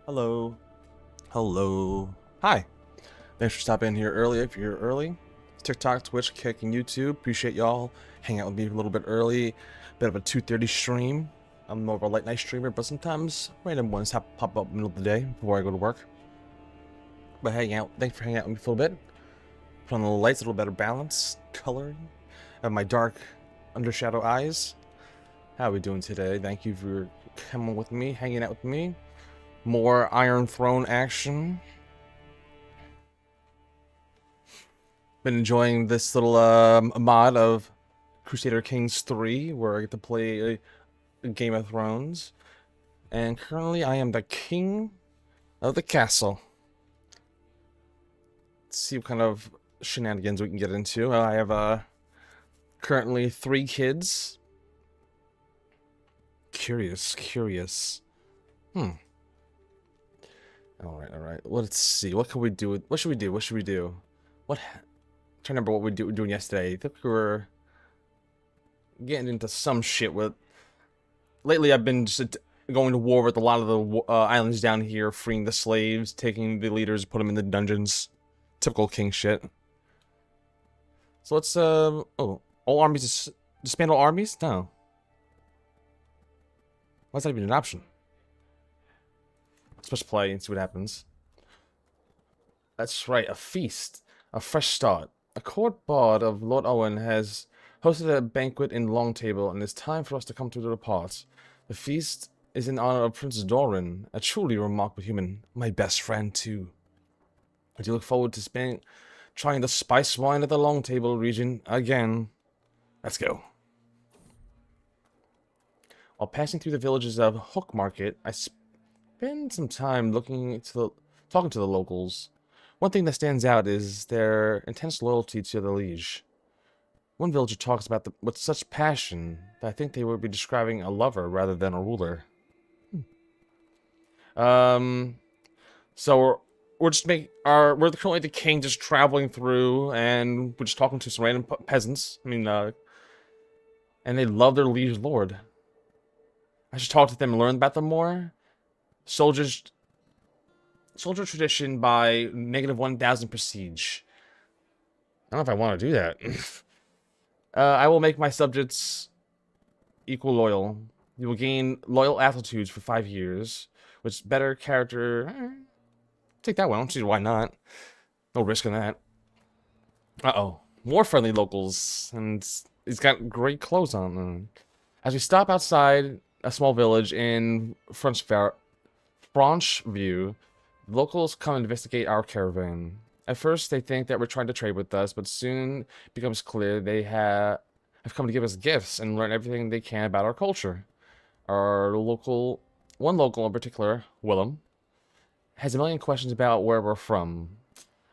Hello. Hello. Hi. Thanks for stopping in here early if you're early. TikTok, Twitch, Kick, and YouTube. Appreciate y'all hanging out with me a little bit early. Bit of a 2:30 stream. I'm more of a late night streamer, but sometimes random ones pop up in the middle of the day before I go to work. But hang out. Thanks for hanging out with me for a little bit. Put on the lights, a little better balance, coloring of my dark undershadow eyes. How are we doing today? Thank you for coming with me, hanging out with me. More Iron Throne action. Been enjoying this little mod of Crusader Kings 3, where I get to play a Game of Thrones. And currently I am the king of the castle. Let's see what kind of shenanigans we can get into. I have currently 3 kids. Curious. Alright. Let's see. What can we do? What should we do? I'm trying to remember what we were doing yesterday. I think we were getting into some shit with... Lately, I've been just going to war with a lot of the islands down here, freeing the slaves, taking the leaders, put them in the dungeons. Typical king shit. So let's, oh, all armies, disband all armies? No. Why is that even an option? Let's push play and see what happens. That's right, a feast. A fresh start. A court bard of Lord Owen has hosted a banquet in Long Table, and it's time for us to come to depart. The feast is in honor of Prince Doran, a truly remarkable human, my best friend too. I do look forward to trying the spice wine at the Long Table region again. Let's go. While passing through the villages of Hook Market, I spend some time talking to the locals. One thing that stands out is their intense loyalty to the liege. One villager talks about with such passion that I think they would be describing a lover rather than a ruler. So we're currently the king just traveling through, and we're just talking to some random peasants. And they love their liege lord. I should talk to them and learn about them more. Soldier tradition by -1000 prestige. I don't know if I want to do that. I will make my subjects equal loyal. You will gain loyal attitudes for 5 years, which better character. Take that one. I don't see why not. No risk in that. Uh-oh. More friendly locals, and he's got great clothes on. As we stop outside a small village in Francheview, locals come and investigate our caravan. At first, they think that we're trying to trade with us, but soon it becomes clear they have come to give us gifts and learn everything they can about our culture. One local in particular, Willem, has a million questions about where we're from.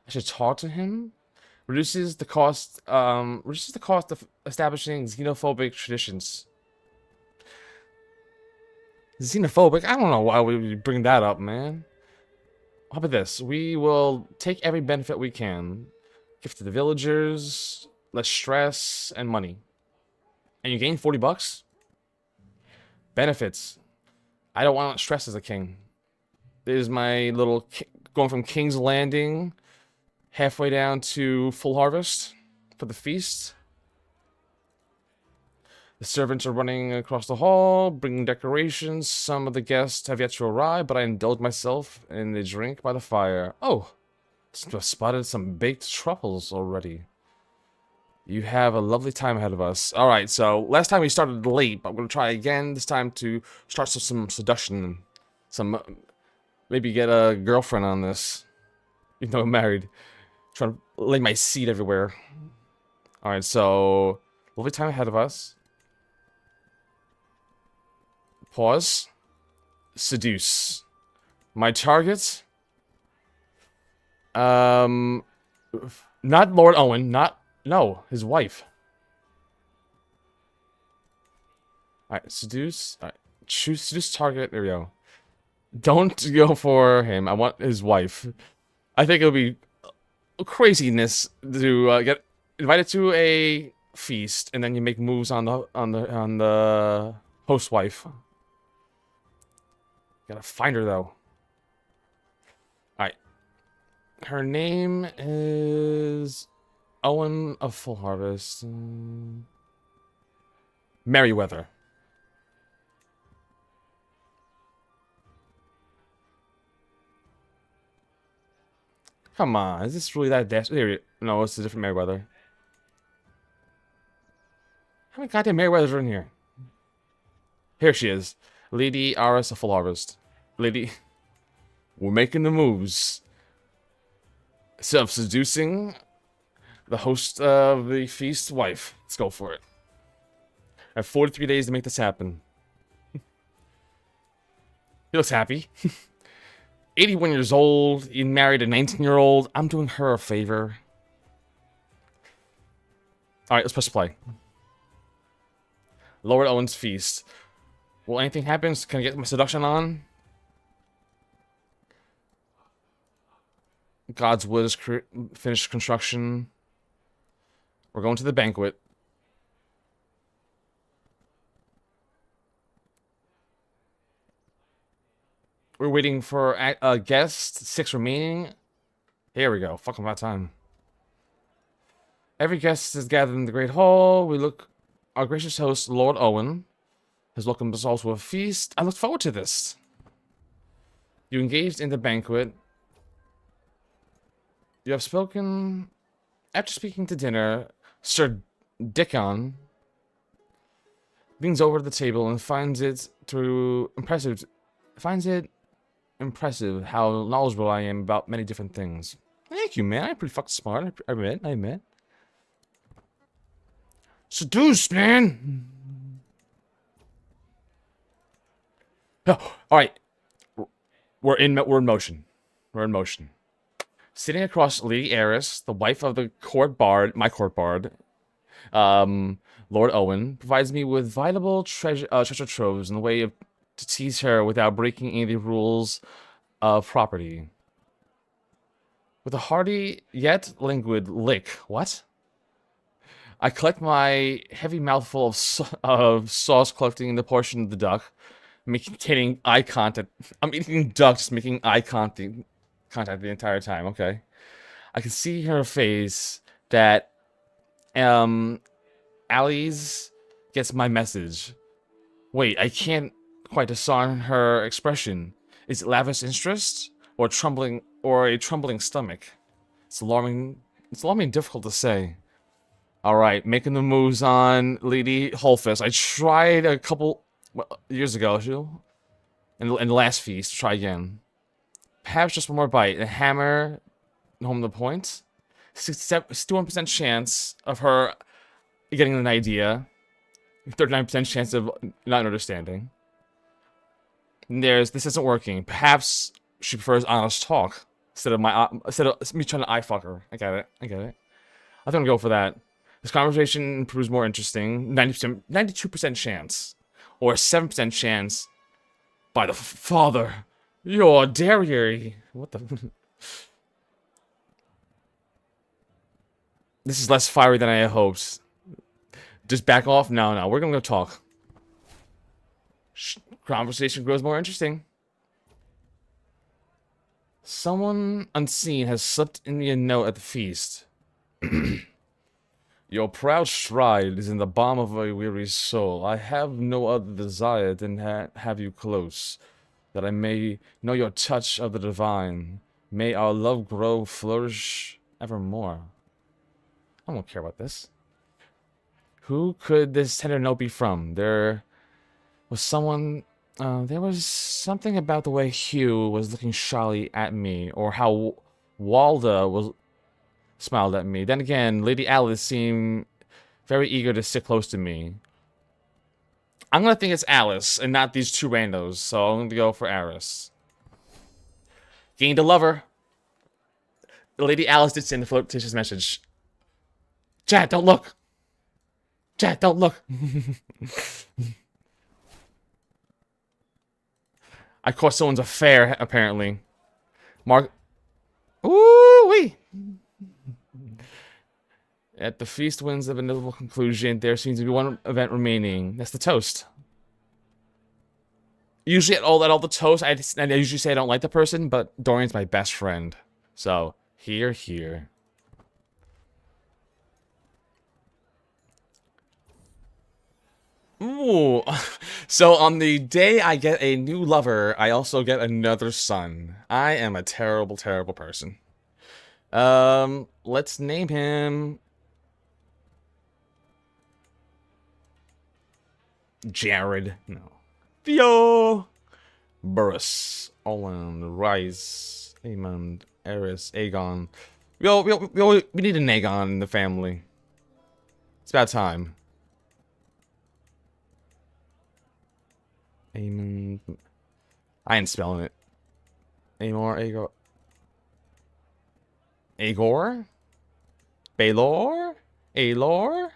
I should talk to him. Reduces the cost of establishing xenophobic traditions. Xenophobic? I don't know why we bring that up, man. How about this? We will take every benefit we can. Gift to the villagers, less stress, and money. And you gain 40 bucks? Benefits. I don't want stress as a king. There's my little... going from King's Landing halfway down to Full Harvest for the feast. The servants are running across the hall, bringing decorations. Some of the guests have yet to arrive, but I indulge myself in a drink by the fire. Oh, I've spotted some baked truffles already. You have a lovely time ahead of us. Alright, so last time we started late, but I'm going to try again this time to start some seduction. Maybe get a girlfriend on this. Even though I'm married. Trying to lay my seed everywhere. Alright, so lovely time ahead of us. Pause. Seduce. My target? Not Lord Owen, no, his wife. Alright, seduce. Alright, choose seduce target, there we go. Don't go for him, I want his wife. I think it'll be craziness to get invited to a feast, and then you make moves on the host wife. Gotta find her, though. Her name is Owen of Full Harvest. Merryweather. Come on, is this really that dash? Here, no, it's a different Merryweather. How many goddamn Merryweathers are in here? Here she is. Lady Aris of Full Harvest. Lady, we're making the moves. Seducing the host of the feast wife. Let's go for it. I have 43 days to make this happen. He looks happy. 81 years old. He married a 19-year-old. I'm doing her a favor. Alright, let's press play. Lord Owen's feast. Will anything happen? Can I get my seduction on? God's wood is finished construction. We're going to the banquet. We're waiting for a guest. 6 remaining. Here we go. Fucking about time. Every guest is gathered in the great hall. We look. Our gracious host, Lord Owen, has welcomed us all to a feast. I look forward to this. You engaged in the banquet. You have spoken. After speaking to dinner, Sir Dickon leans over to the table and finds it impressive how knowledgeable I am about many different things. Thank you, man. I'm pretty fucking smart. I admit. Seduced, man. Oh, all right. We're in motion. We're in motion. Sitting across Lady Aris, the wife of the court bard, my court bard, Lord Owen, provides me with valuable treasure troves in the way of to tease her without breaking any of the rules of property. With a hearty yet languid lick, what? I collect my heavy mouthful of sauce collecting the portion of the duck, maintaining eye contact. I'm eating duck, just making eye contact the entire time. Okay, I can see her face that Alice gets my message. Wait, I can't quite discern her expression. Is it lavish interest or a trembling stomach? It's alarming and difficult to say. All right, making the moves on Lady Holfist. I tried a couple years ago, in the last feast. Try again. Perhaps just one more bite. A hammer home the point. 61% chance of her getting an idea. 39% chance of not understanding. And this isn't working. Perhaps she prefers honest talk instead of me trying to eye fuck her. I get it. I think I'm gonna go for that. This conversation proves more interesting. 92% chance, or 7% chance. By the father, you're dairy. What the? This is less fiery than I had hoped. Just back off. No, we're gonna go talk. Conversation grows more interesting. Someone unseen has slipped in me a note at the feast. Your proud stride is in the balm of a weary soul. I have no other desire than have you close, that I may know your touch of the divine. May our love grow, flourish evermore. I don't care about this. Who could this tender note be from? There was something about the way Hugh was looking shyly at me, or how Walda smiled at me. Then again, Lady Alice seemed very eager to sit close to me. I'm gonna think it's Alice and not these two randos, so I'm gonna go for Aris. Gained a lover. Lady Alice did send the flirtatious message. Chat, don't look. Chat, don't look. I caught someone's affair, apparently. Mark. Ooh-wee. At the feast wins of inevitable conclusion, there seems to be one event remaining. That's the toast. Usually at all the toast, I usually say I don't like the person, but Dorian's my best friend. So, Here, here. Ooh. So on the day I get a new lover, I also get another son. I am a terrible, terrible person. Let's name him Jared. No. Theo. Burrus. Oland. Rice. Amond. Eris. Aegon. We need an Aegon in the family. It's about time. Amond. I ain't spelling it. Amor. Aegor. Aegor? Baelor? Aelor?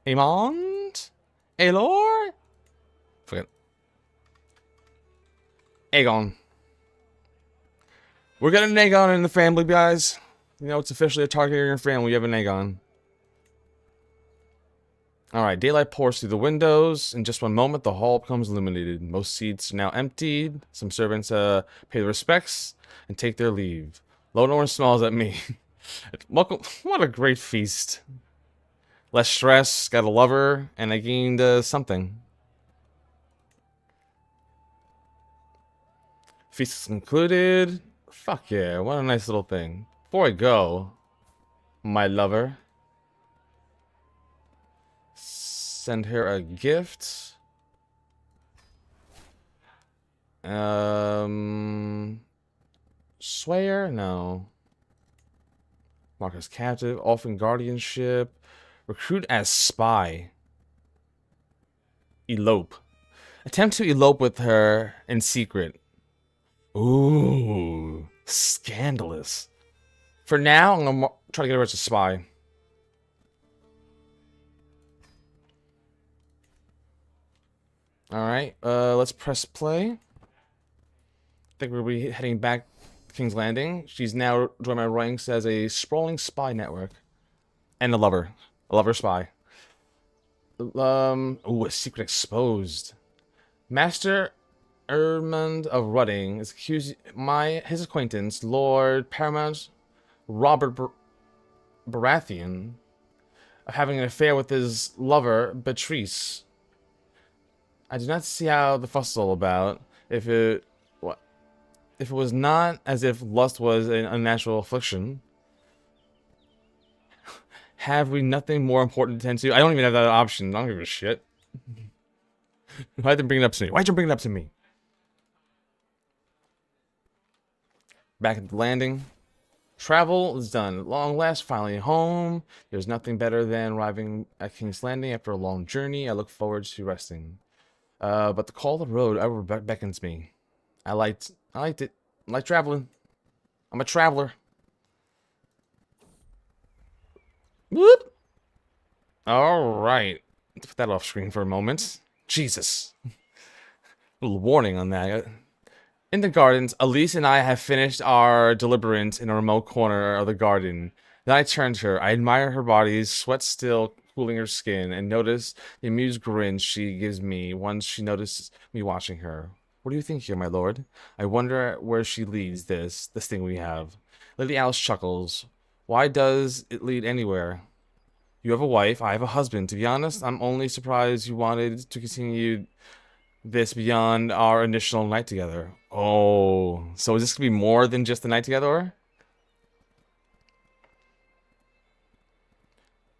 Amond? Aelor? Forget. Aegon. We're getting an Aegon in the family, guys. You know, it's officially a target in your family. You have an Aegon. Alright, daylight pours through the windows. In just one moment, the hall becomes illuminated. Most seats are now emptied. Some servants pay their respects and take their leave. Lone smiles at me. Welcome. What a great feast. Less stress, got a lover, and I gained something. Feast is concluded. Fuck yeah, what a nice little thing. Before I go, my lover, send her a gift. Swayer? No. Marcus captive. Orphan guardianship. Recruit as spy. Elope. Attempt to elope with her in secret. Ooh. Scandalous. For now, I'm gonna try to get her as a spy. Alright, let's press play. I think we'll be heading back to King's Landing. She's now joined my ranks as a sprawling spy network. And a lover. A lover spy. Ooh, a secret exposed. Master Ermund of Rudding is accused his acquaintance, Lord Paramount Robert Baratheon, of having an affair with his lover, Beatrice. I do not see how the fuss is all about. If it was not as if lust was an unnatural affliction, have we nothing more important to tend to? I don't even have that option. I don't give a shit. Why'd they bring it up to me? Why'd you bring it up to me? Back at the landing. Travel is done. At long last, finally home. There's nothing better than arriving at King's Landing after a long journey. I look forward to resting. But the call of the road ever beckons me. I liked it. I like traveling. I'm a traveler. Whoop. Alright. Put that off screen for a moment. Jesus. A little warning on that. In the gardens, Elise and I have finished our deliberant in a remote corner of the garden. Then I turn to her. I admire her body, sweat still cooling her skin, and notice the amused grin she gives me once she notices me watching her. What do you think here, my lord? I wonder where she leads this thing we have. Lady Alice chuckles. Why does it lead anywhere? You have a wife, I have a husband. To be honest, I'm only surprised you wanted to continue this beyond our initial night together. Oh, so is this gonna be more than just the night together?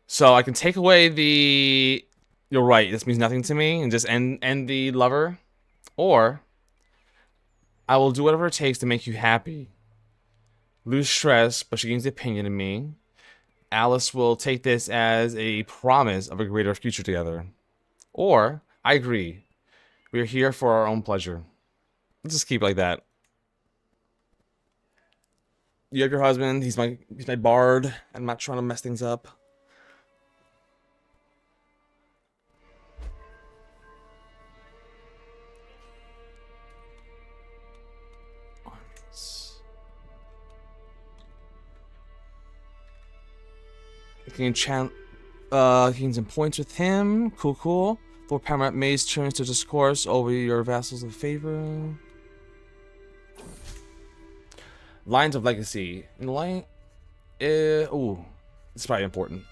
So I can take away the... You're right, this means nothing to me, and just end the lover. Or I will do whatever it takes to make you happy. Lose stress, but she gains the opinion of me. Alice will take this as a promise of a greater future together. Or, I agree. We are here for our own pleasure. Let's just keep it like that. You have your husband, he's my bard. I'm not trying to mess things up. You can gain some points with him. Cool. Lord Paramount Mace turns to discourse over your vassals of favor. Lines of legacy. In the line, ooh, it's probably important.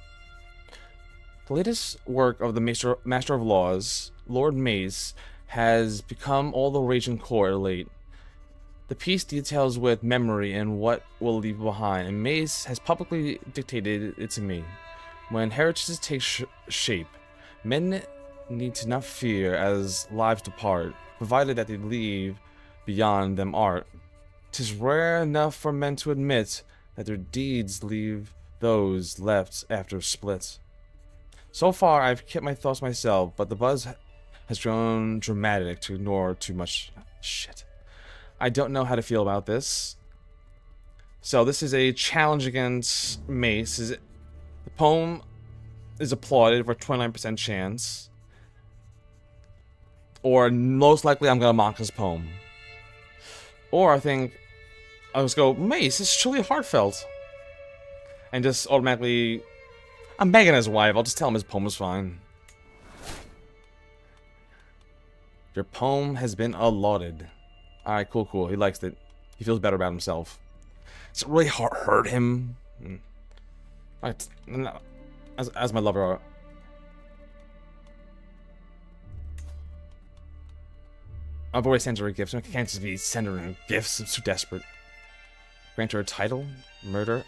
The latest work of the Master of Laws, Lord Mace, has become all the rage in court late. The piece details with memory and what will leave behind, and Mace has publicly dictated it to me. When heritages take shape, men need to not fear as lives depart, provided that they leave beyond them art. 'Tis rare enough for men to admit that their deeds leave those left after split. So far, I've kept my thoughts myself, but the buzz has grown dramatic to ignore too much shit. I don't know how to feel about this. So this is a challenge against Mace. The poem is applauded for 29% chance. Or most likely I'm gonna mock his poem. Or I think I'll just go, Mace, it's truly heartfelt. And just automatically, I'm begging his wife, I'll just tell him his poem is fine. Your poem has been allotted. Alright, cool. He likes it. He feels better about himself. Does it really hurt him? Alright, as my lover. I've already sent her a gift. I can't just be sending her gifts. I'm so desperate. Grant her a title? Murder?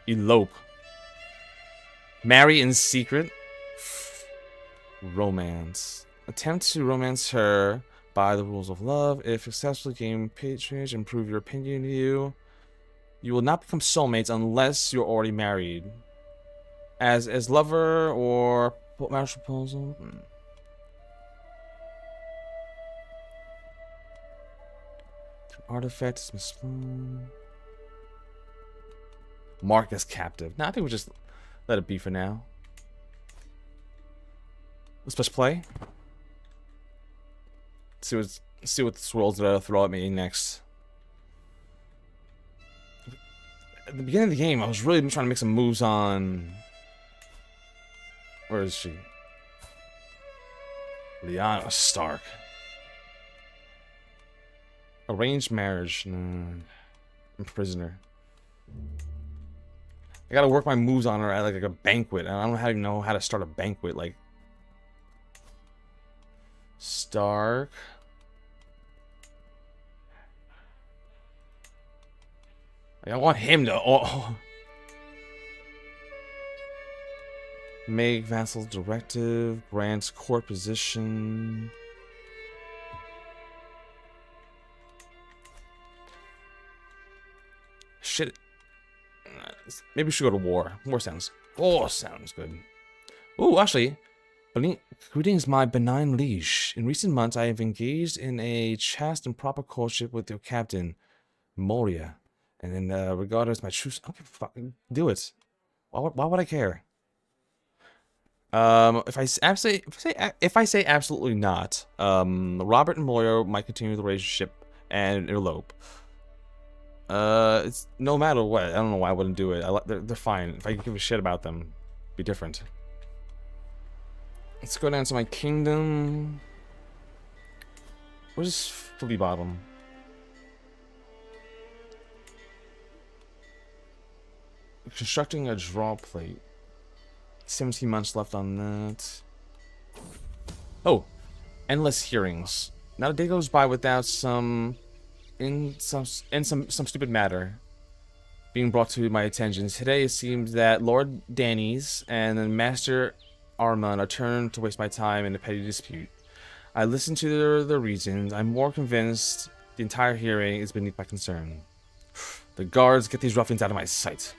Elope. Marry in secret? Romance. Attempt to romance her by the rules of love. If successfully gain patronage and prove your opinion to you, you will not become soulmates unless you're already married. As lover or marriage proposal. Artifacts misflown. Mark as captive. Nah, I think we'll just let it be for now. Let's press play. See what the swirls throw at me next. At the beginning of the game, I was really trying to make some moves on. Where is she? Lyanna Stark. Arranged marriage. I'm a prisoner. I gotta work my moves on her at like a banquet. And I don't even know how to start a banquet. Like Stark. Like, I want him to. Oh. Make vassal directive. Grants court position. Shit. Maybe we should go to war. War sounds good. Ooh, actually, greetings, my benign liege. In recent months, I have engaged in a chaste and proper courtship with your captain, Moria, and in regard as my true. Okay, fucking do it. Why would I care? If I say absolutely not, Robert and Moria might continue the relationship and elope. It's no matter what. I don't know why I wouldn't do it. They're fine. If I give a shit about them, it'd be different. Let's go down to my kingdom. Where's Flea Bottom? Constructing a draw plate. 17 months left on that. Oh, endless hearings. Not a day goes by without some stupid matter being brought to my attention. Today it seems that Lord Danny's and then Master Armand are turned to waste my time in a petty dispute. I listened to their reasons. I'm more convinced the entire hearing is beneath my concern. The guards, get these ruffians out of my sight.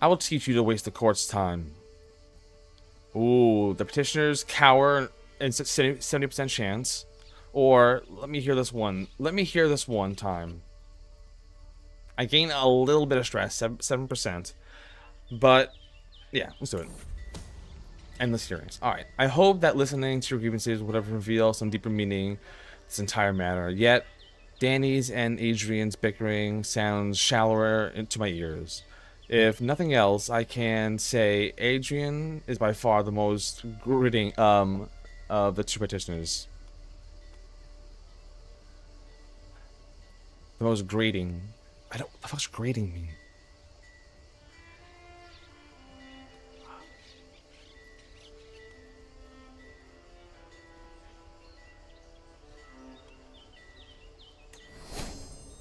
I will teach you to waste the court's time. Ooh, the petitioners cower and 70% chance. Or let me hear this one. Let me hear this one time. I gain a little bit of stress, 7%. But yeah, let's do it. Endless hearings. Alright. I hope that listening to your grievances would have revealed some deeper meaning to this entire matter. Yet Danny's and Adrian's bickering sounds shallower into my ears. If nothing else, I can say Adrian is by far the most gritting of the two petitioners. The most grating. I don't. What the fuck's grating mean?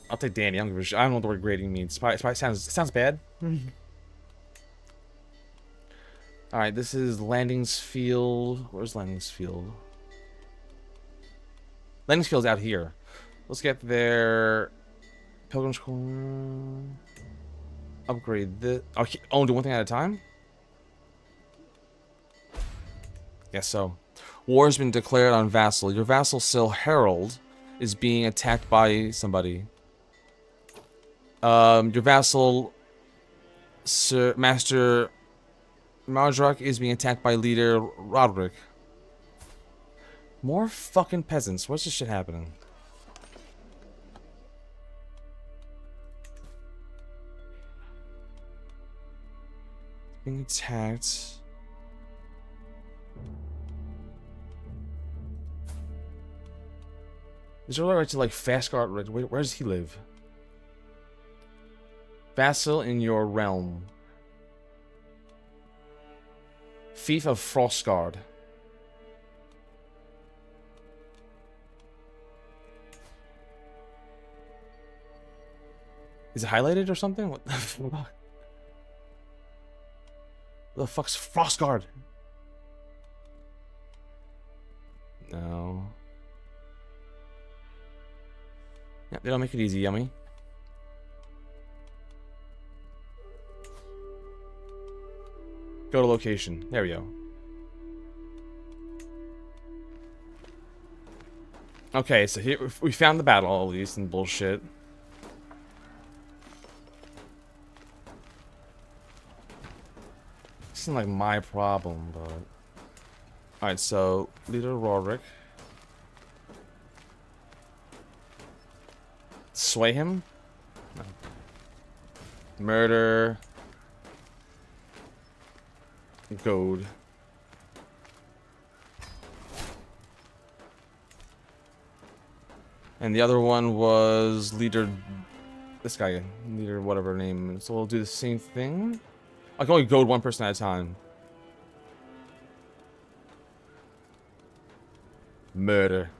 I'll take Danny. I don't know what the word grating means. It sounds bad. All right, this is Landings Field. Where's Landings Field? Landings Field's out here. Let's get there. Pilgrim's Corner. Upgrade this. Okay. Oh, do one thing at a time? Guess so. War has been declared on vassal. Your vassal, Sil Harold, is being attacked by somebody. Your vassal, Sir Master Mardruk, is being attacked by leader Roderick. More fucking peasants. What's this shit happening? Being attacked. Is there a right to like fast guard? Where does he live? Vassal in your realm. Fief of Frostguard. Is it highlighted or something? What the fuck? What the fuck's Frostguard? No. Yeah, they don't make it easy, yummy. Go to location. There we go. Okay, so here we found the battle, at least, and bullshit. This isn't like my problem, but... Alright, so, leader Roderick. Sway him? No. Murder. Goad. And the other one was leader... This guy. Leader whatever name. So we'll do the same thing. I can only goad one person at a time. Murder.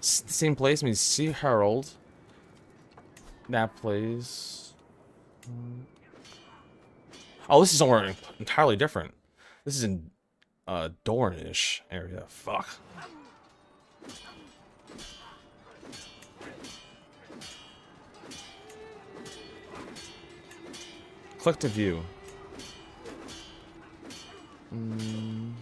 Same place. I mean, see Harold. That place. Oh, this is somewhere entirely different. This is in Dornish area. Fuck. Click to view. Can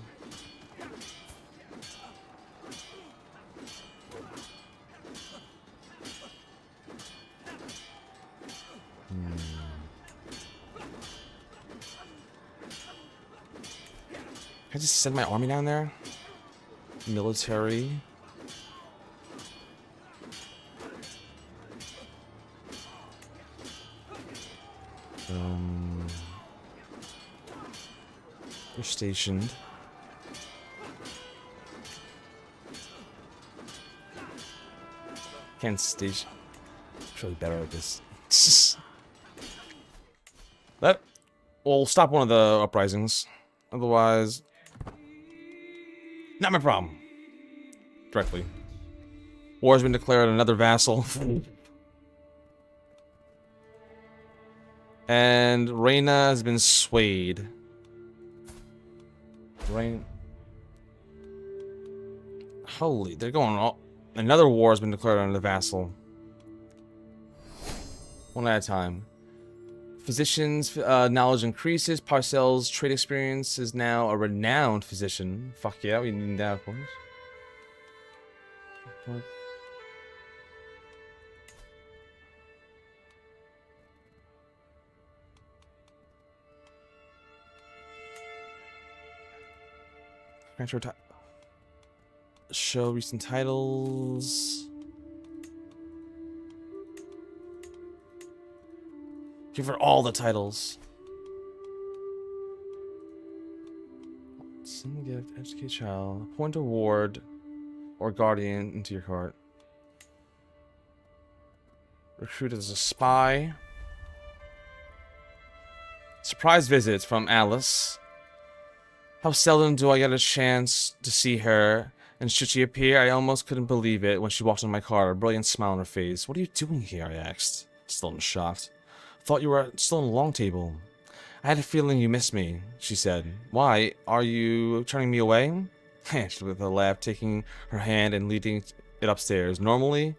I just send my army down there? Military. You're stationed. Can't station. I'm really better at this. That will stop one of the uprisings. Otherwise, not my problem. Directly. War has been declared on another vassal. And Reyna has been swayed. Holy, they're going all... Another war has been declared on the vassal. One at a time. Physician's knowledge increases. Parcel's trade experience is now a renowned physician. Fuck yeah, we need that, of course. What? Show recent titles. Give her all the titles. Send gift, educate child, appoint a ward or guardian into your cart. Recruited as a spy. Surprise visits from Alice. How seldom do I get a chance to see her, and should she appear, I almost couldn't believe it when she walked in my car, a brilliant smile on her face. What are you doing here? I asked, still shocked. Thought you were still on the long table. I had a feeling you missed me, she said. Why? Are you turning me away? With a laugh, taking her hand and leading it upstairs. Normally,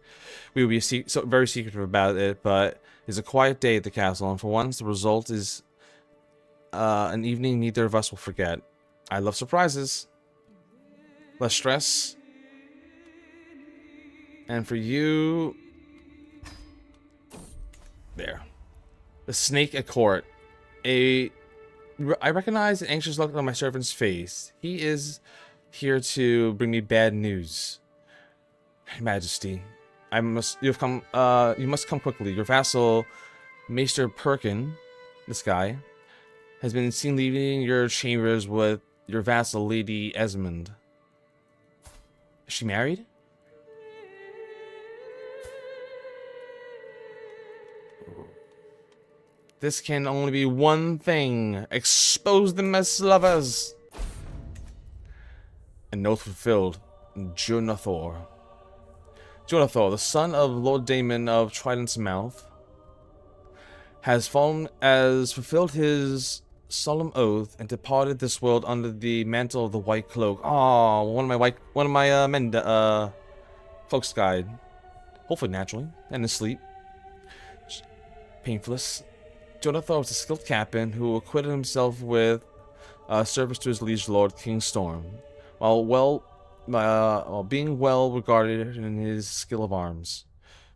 we would be very secretive about it, but it's a quiet day at the castle, and for once, the result is an evening neither of us will forget. I love surprises. Less stress. And for you... There. The snake at court. I recognize an anxious look on my servant's face. He is here to bring me bad news. Your Majesty, you must come quickly. Your vassal, Maester Perkin, this guy, has been seen leaving your chambers with your vassal, Lady Esmond. Is she married? This can only be one thing. Expose them as lovers. An oath fulfilled. Jonathor. Jonathor, the son of Lord Damon of Trident's Mouth, has fulfilled his solemn oath and departed this world under the mantle of the White Cloak. Oh, one of my men cloaks died. Hopefully naturally and in sleep. Painfulness. Jonathor was a skilled captain who acquitted himself with service to his liege lord King Storm, while being well regarded in his skill of arms.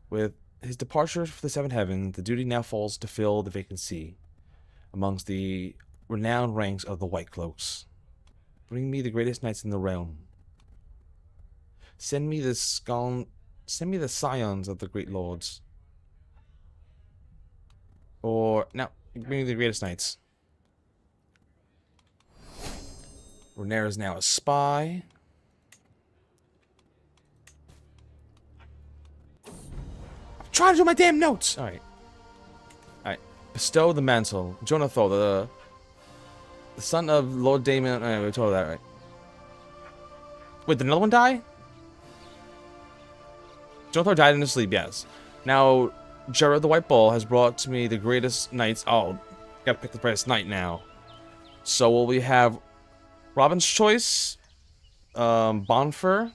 With his departure for the Seven Heavens, the duty now falls to fill the vacancy amongst the renowned ranks of the White Cloaks. Bring me the greatest knights in the realm. Send me the scions of the great lords. Or now, bring me the greatest knights. Rhaenyra is now a spy. I'm trying to do my damn notes. All right. Bestow the mantle. Jonathor, the son of Lord Damon. Anyway, we told that right. Wait, did another one die? Jonathor died in his sleep. Yes. Now, Jared the White Bull has brought to me the greatest knights. Oh, gotta pick the greatest knight now. So will we have Robin's Choice, Bonfer,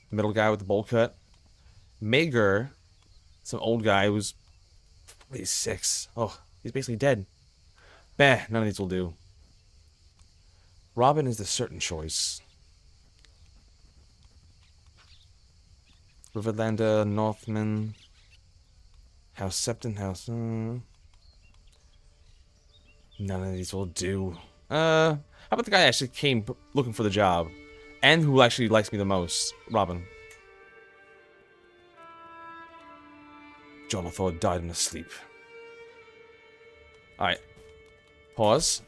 middle guy with the bowl cut, Mager, some old guy who's 46. Oh, he's basically dead. Bah, none of these will do. Robin is the certain choice. Riverlander, Northman, House Septon, House... none of these will do. How about the guy that actually came looking for the job? And who actually likes me the most? Robin. Jonathor died in his sleep. Alright. Pause.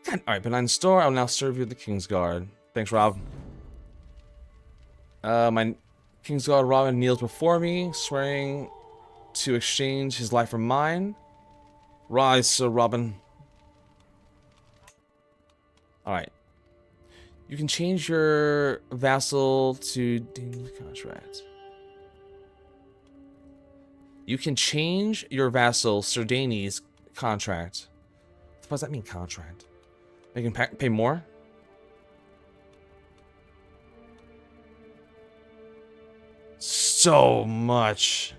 Alright, benign store. I will now serve you the King's Guard. Thanks, Rob. My King's Guard Robin kneels before me, swearing to exchange his life for mine. Rise, Sir Robin. Alright. You can change your vassal to Dane's contract. You can change your vassal, Sir Dane's contract. What does that mean, contract? They can pay more? So much.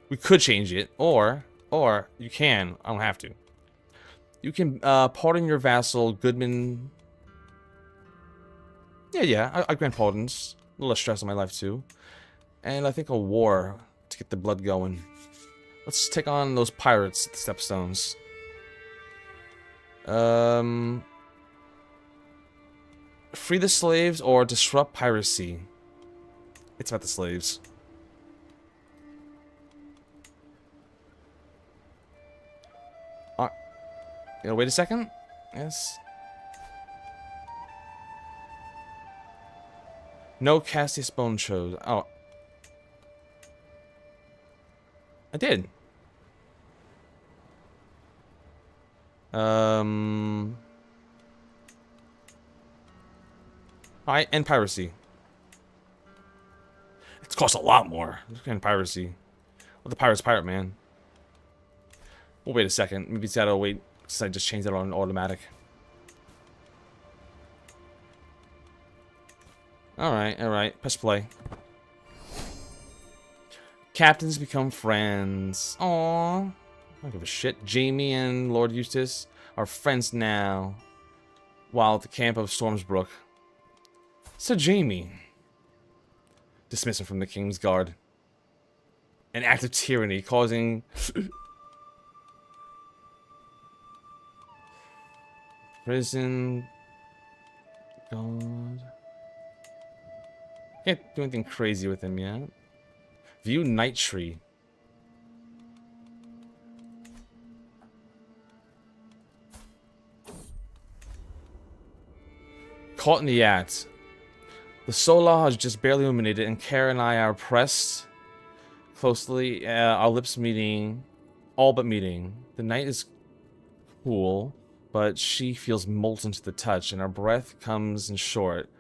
We could change it, or you can. I don't have to. You can pardon your vassal, Goodman. Yeah, I grant pardons. A little less stress on my life too, and I think a war to get the blood going. Let's take on those pirates at the Stepstones. Free the slaves or disrupt piracy. It's about the slaves. Wait a second. Yes. No Cassius Bone shows. Oh. I did. Alright, and piracy. It's cost a lot more. And piracy. Well, the pirate's pirate, man. We'll wait a second. Maybe it's gotta wait since I just changed it on automatic. Alright, alright. Press play. Captains become friends. Aww. I don't give a shit. Jamie and Lord Eustace are friends now. While at the camp of Stormsbrook. So Jamie. Dismiss him from the King's Guard. An act of tyranny causing... Prison... God... Can't do anything crazy with him yet. View Night Tree. Caught in the act. The solar is just barely illuminated, and Kara and I are pressed closely. Our lips meeting, all but meeting. The night is cool, but she feels molten to the touch, and our breath comes in short.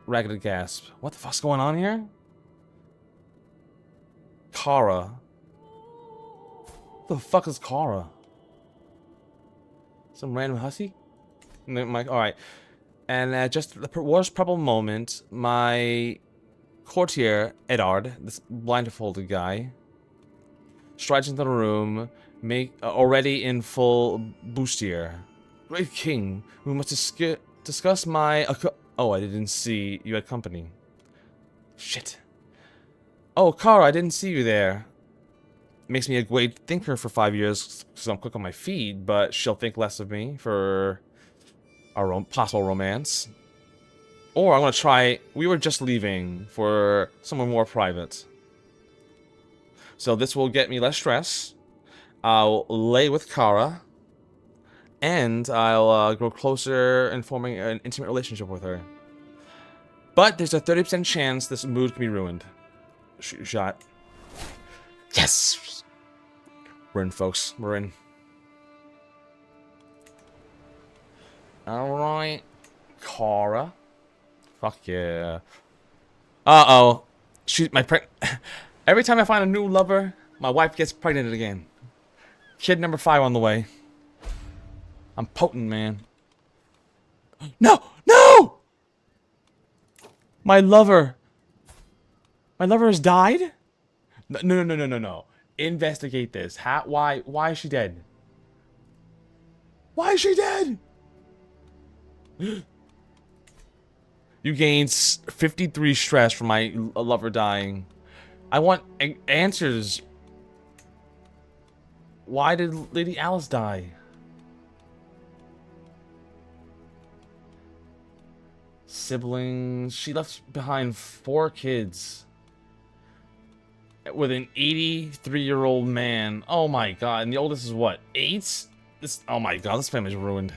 Ragged gasp. What the fuck's going on here? Kara. What the fuck is Kara? Some random hussy? Alright. And at just the worst probable moment, my courtier, Eddard, this blindfolded guy, strides into the room, already in full bustier. Great king, we must discuss my... Oh, I didn't see you had company. Shit. Oh, Kara, I didn't see you there. Makes me a great thinker for 5 years, because I'm quick on my feet, but she'll think less of me for our possible romance. Or I'm going to try... We were just leaving for somewhere more private. So this will get me less stress. I'll lay with Kara. And I'll grow closer and forming an intimate relationship with her. But there's a 30% chance this mood can be ruined. Shoot shot. Yes! We're in, folks. We're in. Alright. Kara. Fuck yeah. Uh-oh. Every time I find a new lover, my wife gets pregnant again. Kid number 5 on the way. I'm potent, man. No! No! My lover. My lover has died? No. Investigate this. Why is she dead? Why is she dead? You gained 53 stress from my lover dying. I want answers. Why did Lady Alice die? Siblings. She left behind 4 kids. With an 83-year-old man. Oh my god. And the oldest is what? 8? Oh my god, this family's ruined.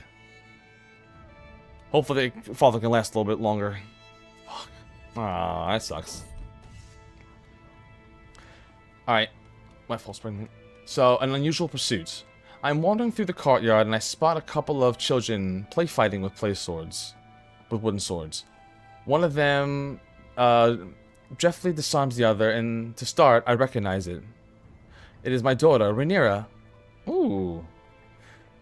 Hopefully the father can last a little bit longer. Fuck. Aw, that sucks. Alright. My fault's pregnant. So, an unusual pursuit. I'm wandering through the courtyard and I spot a couple of children play fighting with wooden swords. One of them deftly disarms the other, and to start, I recognize it. It is my daughter, Rhaenyra. Ooh.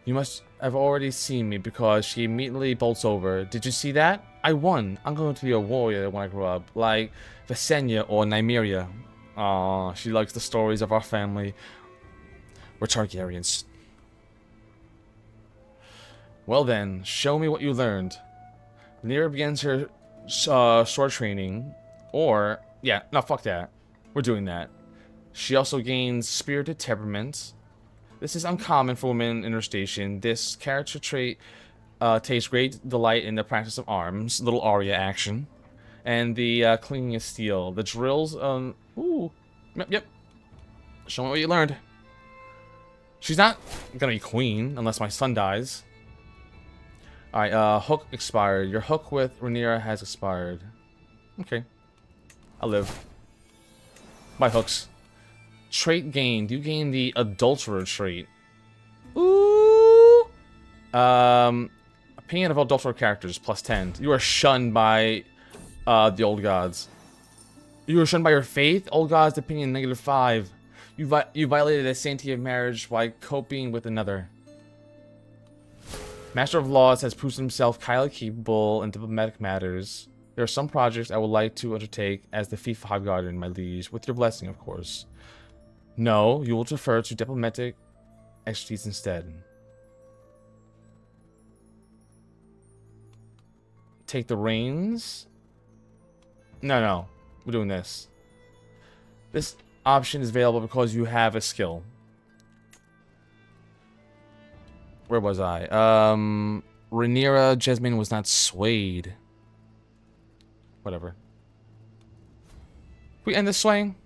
You must have already seen me because she immediately bolts over. Did you see that? I won. I'm going to be a warrior when I grow up, like Visenya or Nymeria. Aw, she likes the stories of our family. We're Targaryens. Well then, show me what you learned. Rhaenyra begins her sword training, or... Yeah, no, fuck that. We're doing that. She also gains spirited temperament. This is uncommon for women in her station. This character trait takes great delight in the practice of arms, little Arya action, and the clinging of steel. The drills, ooh, yep. Show me what you learned. She's not gonna be queen unless my son dies. Alright, hook expired. Your hook with Rhaenyra has expired. Okay. I'll live. Bye, hooks. Trait gained. You gain the adulterer trait. Ooh. Opinion of adulterer characters plus 10. You are shunned by the old gods. You are shunned by your faith. Old gods opinion -5. You violated the sanctity of marriage by coping with another. Master of Laws has proved himself highly capable in diplomatic matters. There are some projects I would like to undertake as the Thief Hive Guardian, my liege, with your blessing, of course. No, you will defer to diplomatic expertise instead. Take the reins. No, we're doing this. This option is available because you have a skill. Where was I? Rhaenyra Jasmine was not swayed. Whatever. We end this swaying.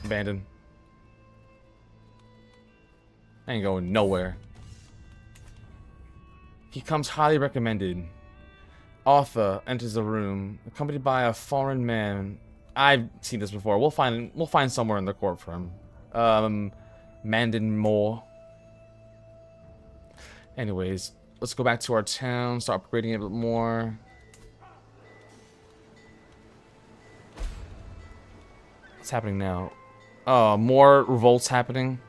Abandon. I ain't going nowhere. He comes highly recommended. Arthur enters the room, accompanied by a foreign man. I've seen this before. We'll find somewhere in the court for him. Mandon Moore. Anyways, let's go back to our town, start upgrading it a bit more. What's happening now? Oh, more revolts happening.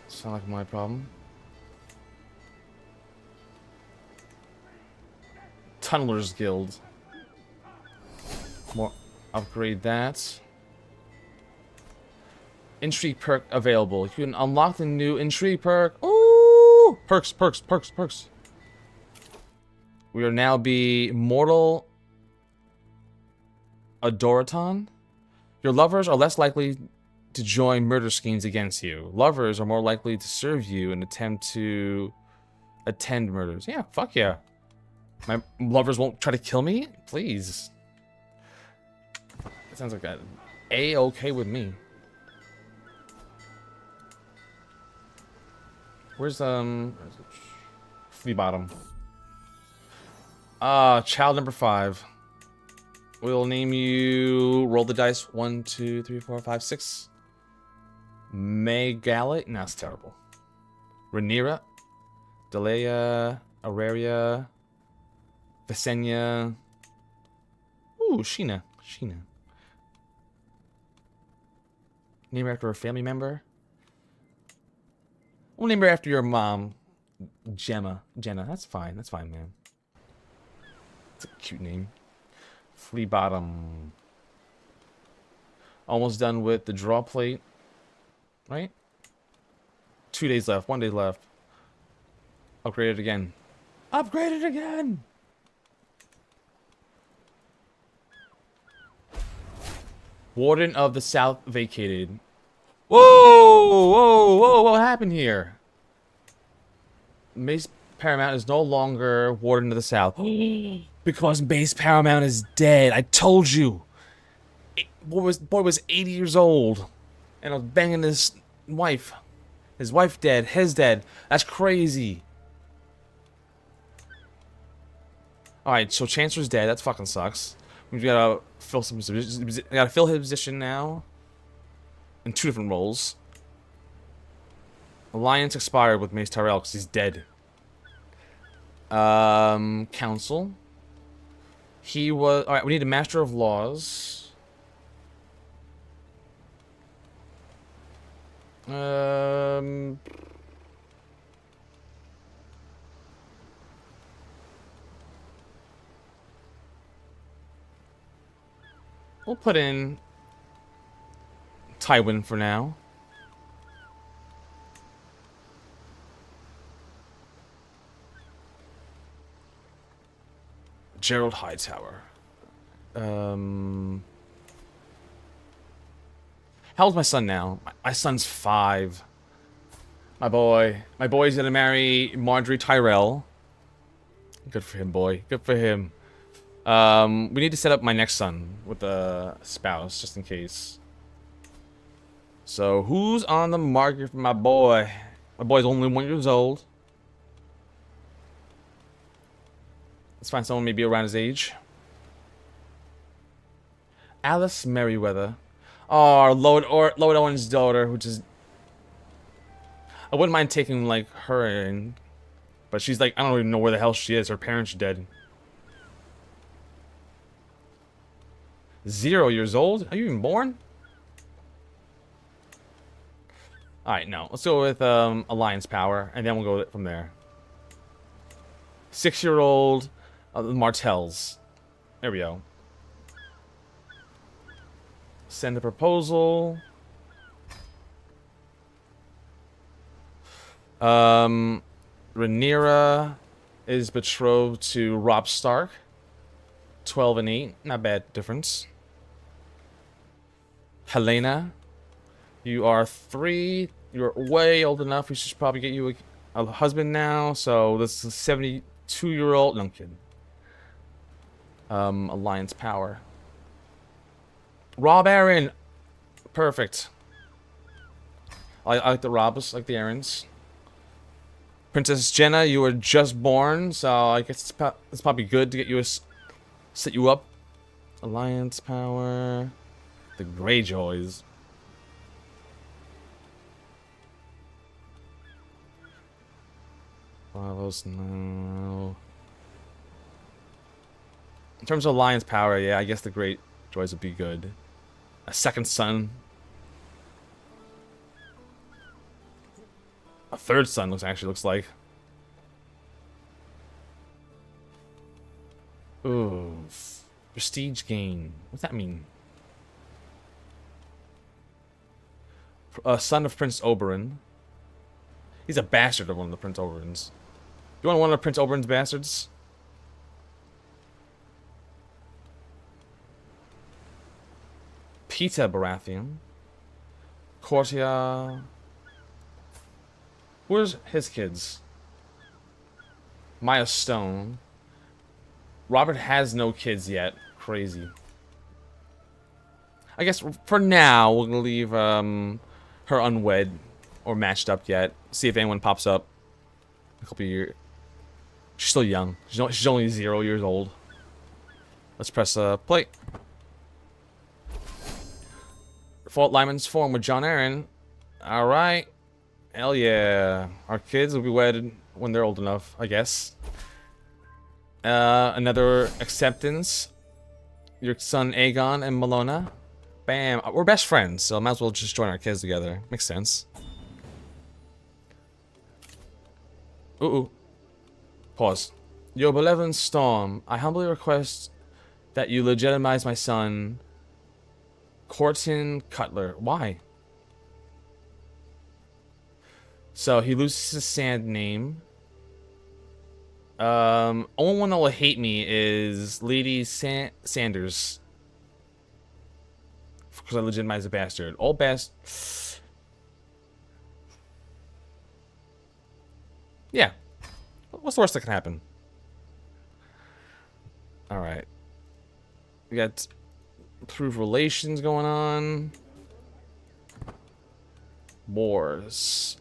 It's not like my problem. Tunnelers Guild. More. Upgrade that. Intrigue perk available. You can unlock the new intrigue perk. Ooh! Perks. We are now be mortal Adoraton. Your lovers are less likely to join murder schemes against you. Lovers are more likely to serve you and attempt to attend murders. Yeah, fuck yeah. My lovers won't try to kill me? Please. That sounds like a A-okay with me. Where's flea bottom? Child number 5. We'll name you. Roll the dice. 1, 2, 3, 4, 5, 6. Megala. No, it's terrible. Rhaenyra, Delea, Auraria, Visenya. Ooh, Sheena. Name her after a family member. We'll name her after your mom, Jenna. That's fine, man. It's a cute name. Flea bottom. Almost done with the draw plate. Right? 2 days left. 1 day left. Upgrade it again. Warden of the South vacated. Whoa! What happened here? Mace Paramount is no longer Warden of the South. Because Mace Paramount is dead. I told you. Boy was 80 years old. And I was banging his wife. His wife dead. His dead. That's crazy. Alright, so Chancellor's dead. That fucking sucks. We gotta fill some positions. I gotta fill his position now. In 2 different roles. Alliance expired with Mace Tyrell because he's dead. Council. He was... Alright, we need a Master of Laws. We'll put in Tywin for now. Gerald Hightower. How old's my son now? My son's 5. My boy's gonna marry Marjorie Tyrell. Good for him, boy. Good for him. We need to set up my next son with a spouse, just in case. So, who's on the market for my boy? My boy's only 1 year old. Let's find someone maybe around his age. Alice Merriweather. Oh, Lord Owen's daughter, which is... I wouldn't mind taking, like, her in. But she's like, I don't even know where the hell she is. Her parents are dead. 0 years old? Are you even born? Alright, no. Let's go with Alliance Power, and then we'll go from there. 6-year-old Martells. There we go. Send a proposal. Rhaenyra is betrothed to Robb Stark. 12 and 8. Not bad difference. Helena. You are 3. You're way old enough. We should probably get you a husband now. So this is a 72-year-old. No, I'm kidding. Alliance Power. Robb Aaron. Perfect. I like the Robbs, like the Aarons. Princess Jenna, you were just born, so I guess it's probably good to get you set you up. Alliance Power. The Greyjoys. Bravos, no. In terms of Alliance Power, yeah, I guess the Greyjoys would be good. A second son. A third son looks like. Ooh. Prestige gain. What's that mean? Son of Prince Oberyn. He's a bastard of one of the Prince Oberyns. You want one of Prince Oberyn's bastards? Peeta Baratheon. Courtier. Where's his kids? Maya Stone. Robert has no kids yet. Crazy. I guess for now we're gonna leave her unwed or matched up yet. See if anyone pops up. A couple of years. She's still young. She's only 0 years old. Let's press play. Fault Lyman's form with Jon Arryn. All right. Hell yeah. Our kids will be wedded when they're old enough, I guess. Another acceptance. Your son Aegon and Malona. Bam. We're best friends, so I might as well just join our kids together. Makes sense. Ooh. Pause. Your benevolent Storm, I humbly request that you legitimize my son, Corton Cutler. Why? So he loses his sand name. Only one that will hate me is Lady Sanders. Because I legitimize a bastard. All Yeah. What's the worst that can happen? Alright. We got improved relations going on. Wars.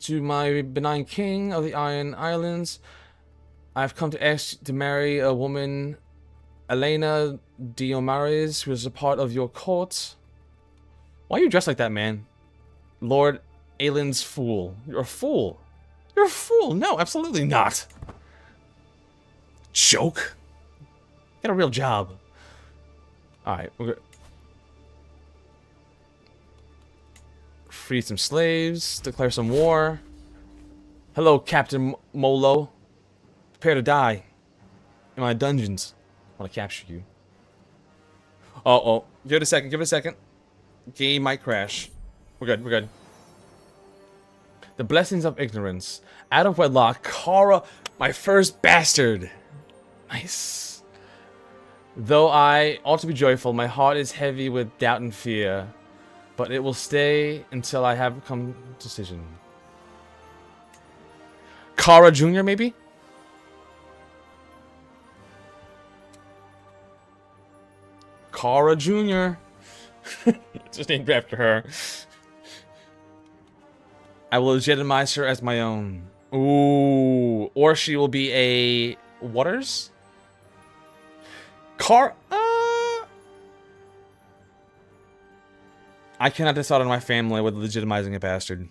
To my benign king of the Iron Islands, I've come to ask to marry a woman, Elena Diomares, who is a part of your court. Why are you dressed like that, man? Lord Aelin's fool. You're a fool. You're a fool. No, absolutely not. Joke. Get a real job. Alright, we're gonna free some slaves, declare some war. Hello, Captain Molo. Prepare to die in my dungeons. I want to capture you. Oh. Give it a second, give it a second. Game might crash. We're good, we're good. The blessings of ignorance. Out of wedlock, Kara, my first bastard. Nice. Though I ought to be joyful, my heart is heavy with doubt and fear. But it will stay until I have come to decision. Kara Jr., maybe? Kara Jr. Just named after her. I will legitimize her as my own. Ooh. Or she will be a... Waters? Car. I cannot decide on my family with legitimizing a bastard.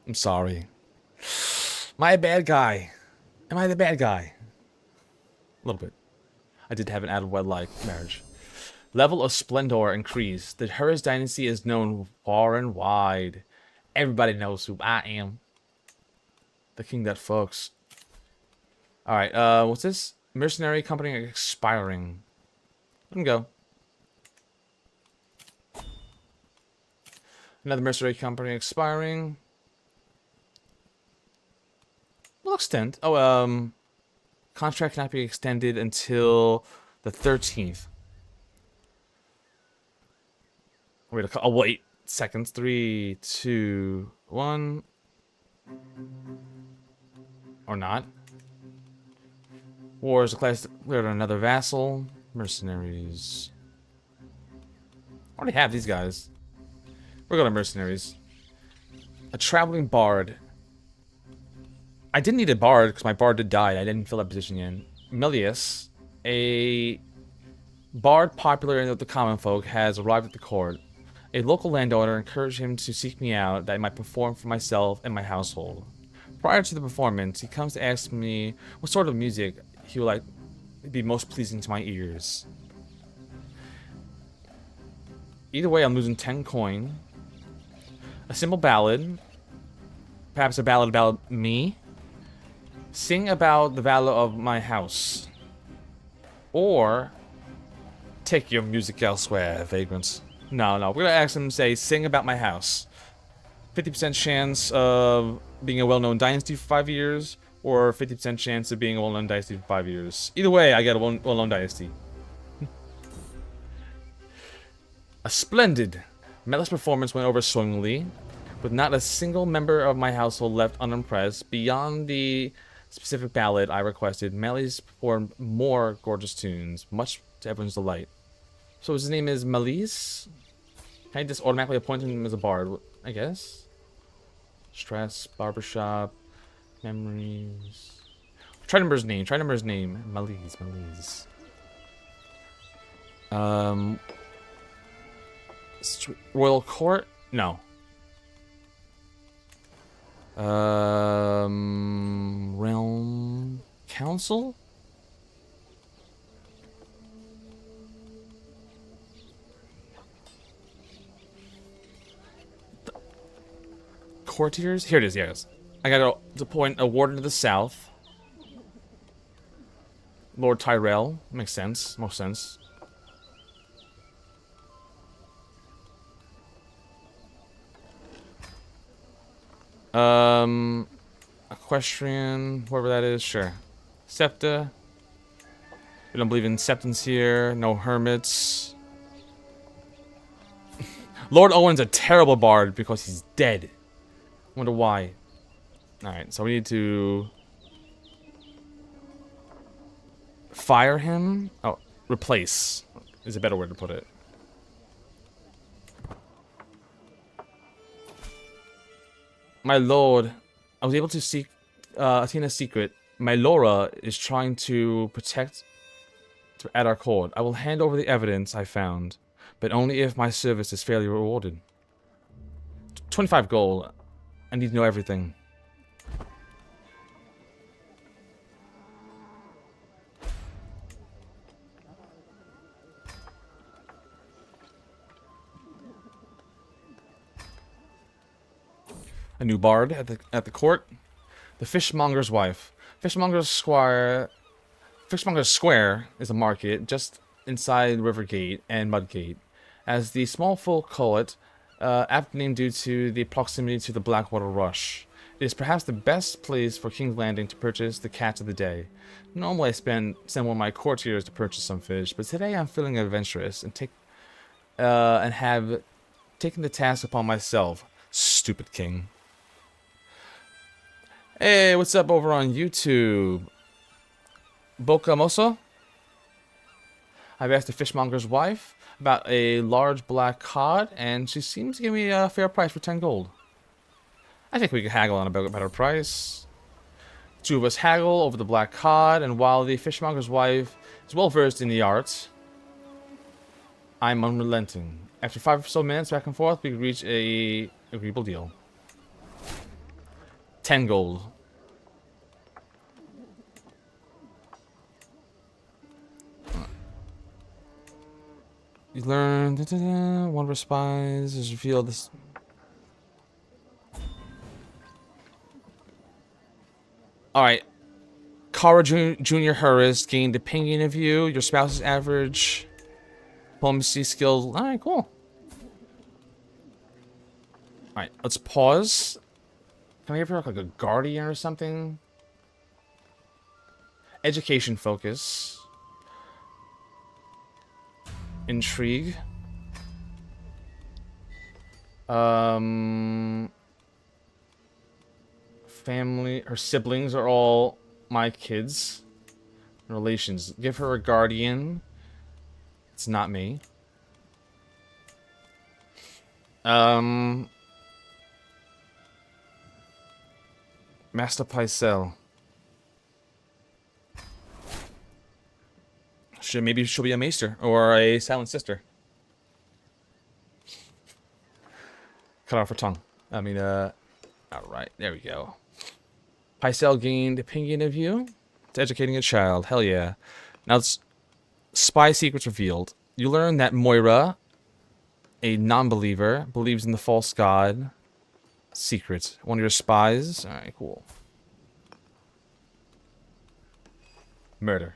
I'm sorry. Am I a bad guy? Am I the bad guy? A little bit. I did have an out-of-wedlock marriage. Level of splendor increased. The Hurriss dynasty is known far and wide. Everybody knows who I am. The king that fucks. Alright, what's this? Mercenary company expiring. Let him go. Another mercenary company expiring. We'll extend. Oh, contract cannot be extended until the 13th. Wait, I'll wait seconds. 3, 2, 1. Or not. War is declared on another vassal. Mercenaries. I already have these guys. We're going to mercenaries. A traveling bard. I didn't need a bard because my bard did die. I didn't fill that position yet. Melius, a bard popular in the common folk, has arrived at the court. A local landowner encouraged him to seek me out that I might perform for myself and my household. Prior to the performance, he comes to ask me what sort of music he would like to be most pleasing to my ears. Either way, I'm losing 10 coin. A simple ballad. Perhaps a ballad about me. Sing about the valor of my house. Or take your music elsewhere, vagrants. No, we're gonna ask him to say, sing about my house. 50% chance of being a well-known dynasty for 5 years, or 50% chance of being a well-known dynasty for 5 years. Either way, I get a well-known dynasty. A splendid. Mel's performance went over swimmingly, with not a single member of my household left unimpressed. Beyond the specific ballad I requested, Melis performed more gorgeous tunes, much to everyone's delight. So his name is Melis? Can I just automatically appoint him as a bard? I guess? Stress, barbershop, memories. Try number's name. Melis. Royal Court? No. Realm Council? Courtiers? Here it is, yes. I gotta appoint a warden to the south. Lord Tyrell. Makes sense. Most sense. Equestrian, whoever that is, sure. Septa. We don't believe in septons here. No hermits. Lord Owen's a terrible bard because he's dead. Wonder why. Alright, so we need to fire him. Oh, replace is a better way to put it. My lord, I was able to seek Athena's secret. My Laura is trying to protect at our court. I will hand over the evidence I found, but only if my service is fairly rewarded. 25 gold. I need to know everything. A new bard at the court. The fishmonger's wife. Fishmonger's Square is a market just inside Rivergate and Mudgate, as the small folk call it, apt name due to the proximity to the Blackwater Rush. It is perhaps the best place for King's Landing to purchase the catch of the day. Normally I send one of my courtiers to purchase some fish, but today I'm feeling adventurous and have taken the task upon myself. Stupid king. Hey, what's up over on YouTube? Boca Moso? I've asked the fishmonger's wife about a large black cod, and she seems to give me a fair price for 10 gold. I think we can haggle on a better price. Two of us haggle over the black cod, and while the fishmonger's wife is well versed in the arts, I'm unrelenting. After 5 or so minutes back and forth, we could reach a agreeable deal. 10 gold. You learn one of our spies is revealed this. Alright. Kara Jr. Harris gained opinion of you. Your spouse's average diplomacy skills. Alright, cool. Alright, let's pause. Can I give her like a guardian or something? Education focus. Intrigue. Family, her siblings are all my kids. Relations. Give her a guardian. It's not me. Master Pycelle. Maybe she'll be a maester or a silent sister. Cut off her tongue. I mean, alright, there we go. Pycelle gained opinion of you. It's educating a child. Hell yeah. Now it's spy secrets revealed. You learn that Moira, a non-believer, believes in the false god. Secret. One of your spies. Alright, cool. Murder.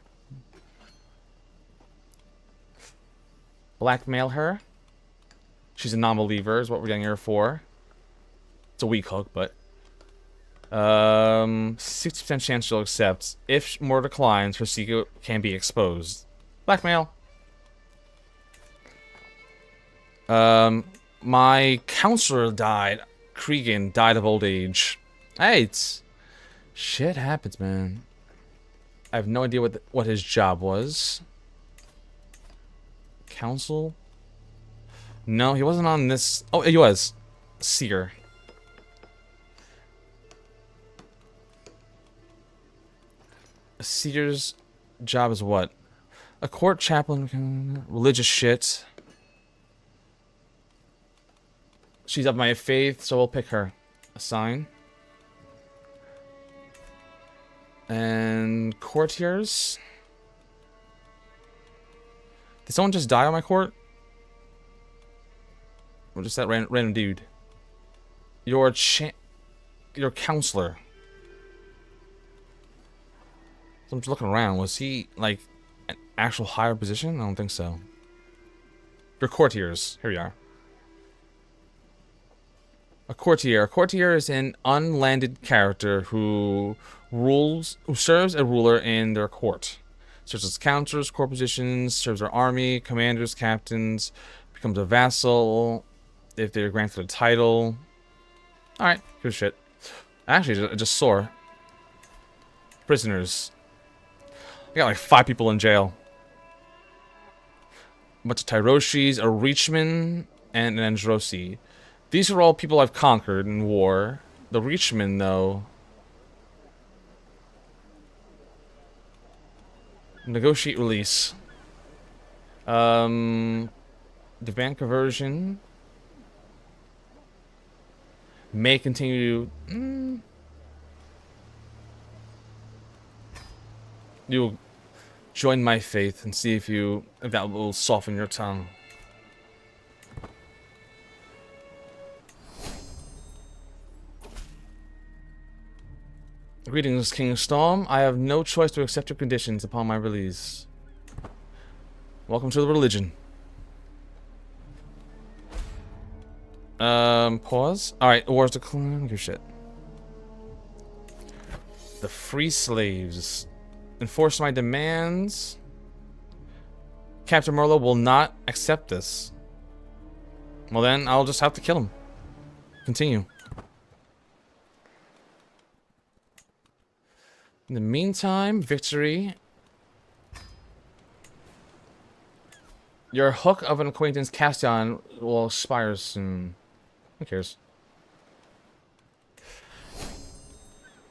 Blackmail her. She's a non-believer is what we're getting her for. It's a weak hook, but 60% chance she'll accept. If more declines, her secret can be exposed. Blackmail. My counselor died. Cregan died of old age. Hey, it's shit happens, man. I have no idea what his job was. Council? No, he wasn't on this. Oh, he was. Seer. A seer's job is what? A court chaplain, religious shit. She's of my faith, so we'll pick her. Assign. And courtiers. Did someone just die on my court? Or just that random dude? Your counselor. So I'm just looking around. Was he like an actual higher position? I don't think so. Your courtiers. Here we are. A courtier. A courtier is an unlanded character who serves a ruler in their court. Serves as counselors, court positions, serves their army, commanders, captains, becomes a vassal if they're granted a title. Alright, good shit. Actually, I just saw prisoners. I got like 5 people in jail. A bunch of Tyroshis, a Reachman, and an Androsi. These are all people I've conquered in war. The Reachman, though. Negotiate release. Demand conversion. May continue. You'll join my faith and see if that will soften your tongue. Greetings, King Storm. I have no choice to accept your conditions upon my release. Welcome to the religion. Pause. Alright, war's declared. Good shit. The free slaves. Enforce my demands. Captain Merlo will not accept this. Well then, I'll just have to kill him. Continue. In the meantime, victory. Your hook of an acquaintance Castion will expire soon. Who cares?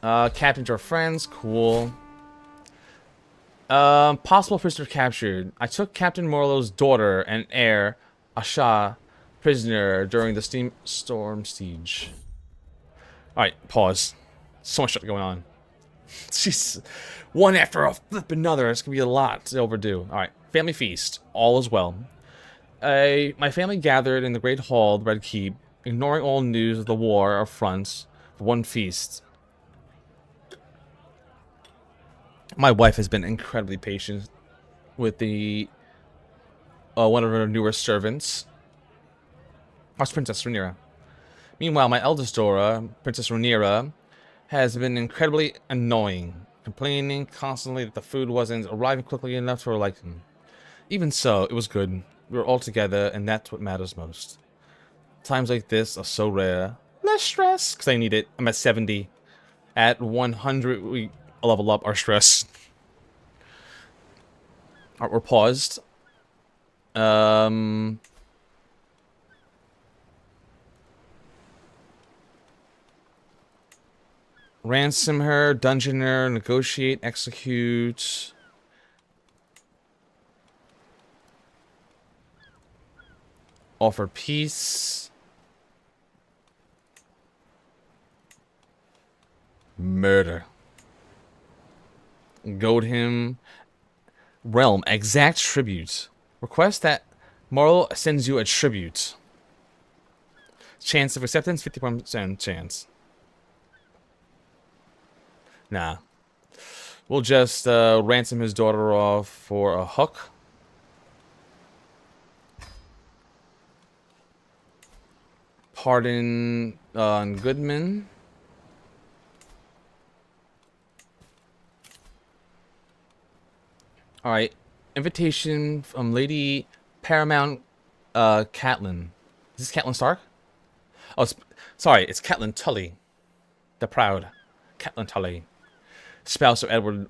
Captains are friends. Cool. Possible prisoner captured. I took Captain Morlow's daughter and heir, Asha, prisoner during the Storm siege. Alright, pause. So much stuff going on. Jeez. One after a flip another. It's gonna be a lot to overdo. Alright, family feast. All is well. My family gathered in the Great Hall of the Red Keep, ignoring all news of the war or fronts, for one feast. My wife has been incredibly patient with the one of her newer servants. That's Princess Rhaenyra. Meanwhile, my eldest daughter, Princess Rhaenyra, has been incredibly annoying, complaining constantly that the food wasn't arriving quickly enough to her liking. Even so, it was good. We were all together, and that's what matters most. Times like this are so rare. Less stress, because I need it. I'm at 70. At 100, we level up our stress. Alright, we're paused. Ransom her, dungeon her, negotiate, execute. Offer peace. Murder. Goad him. Realm. Exact tribute. Request that Morrow sends you a tribute. Chance of acceptance, 50% chance. Nah. We'll just ransom his daughter off for a hook. Pardon on Goodman. Alright. Invitation from Lady Paramount Catelyn. Is this Catelyn Stark? Oh, sorry, it's Catelyn Tully. The Proud. Catelyn Tully. Spouse of Edward.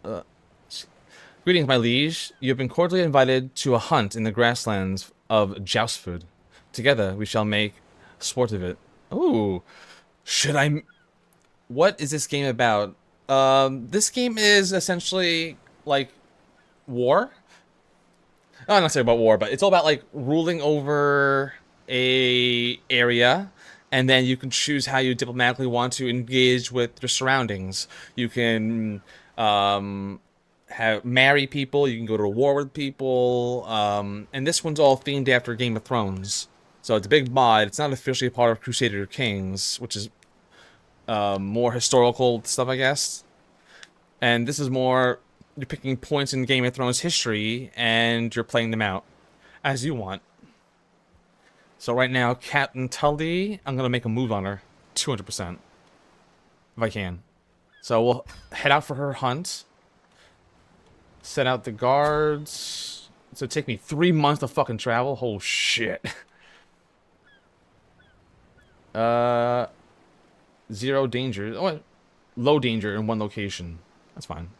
Greetings, my liege. You have been cordially invited to a hunt in the grasslands of Joustford. Together, we shall make sport of it. Ooh. Should I... What is this game about? This game is essentially, like, war? Oh, I'm not saying about war, but it's all about, like, ruling over a area, and then you can choose how you diplomatically want to engage with your surroundings. You can marry people, you can go to war with people, and this one's all themed after Game of Thrones. So it's a big mod. It's not officially part of Crusader Kings, which is more historical stuff, I guess. And this is more, you're picking points in Game of Thrones history, and you're playing them out as you want. So right now, Captain Tully, I'm going to make a move on her. 200%. If I can. So we'll head out for her hunt. Set out the guards. So it'll take me 3 months to fucking travel. Oh, shit. 0 danger. Oh, low danger in one location. That's fine.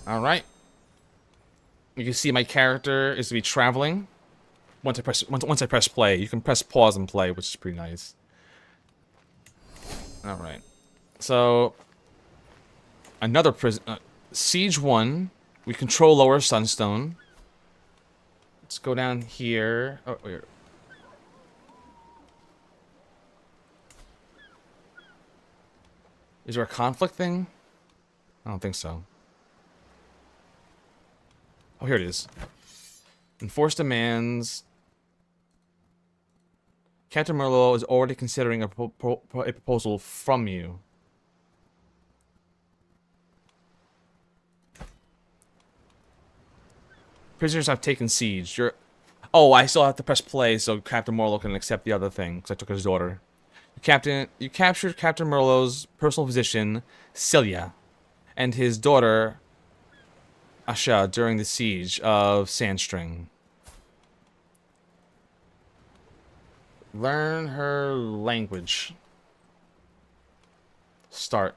Alright. You can see my character is to be traveling. Once I press play, you can press pause and play, which is pretty nice. Alright. So another prison Siege 1. We control Lower Sunstone. Let's go down here. Oh, wait. Is there a conflict thing? I don't think so. Oh, here it is. Enforce demands. Captain Merlot is already considering a proposal from you. Prisoners have taken siege. Oh, I still have to press play so Captain Merlot can accept the other thing, because I took his daughter. You captured Captain Merlot's personal physician, Celia, and his daughter, Asha, during the siege of Sandstring. Learn her language. Start.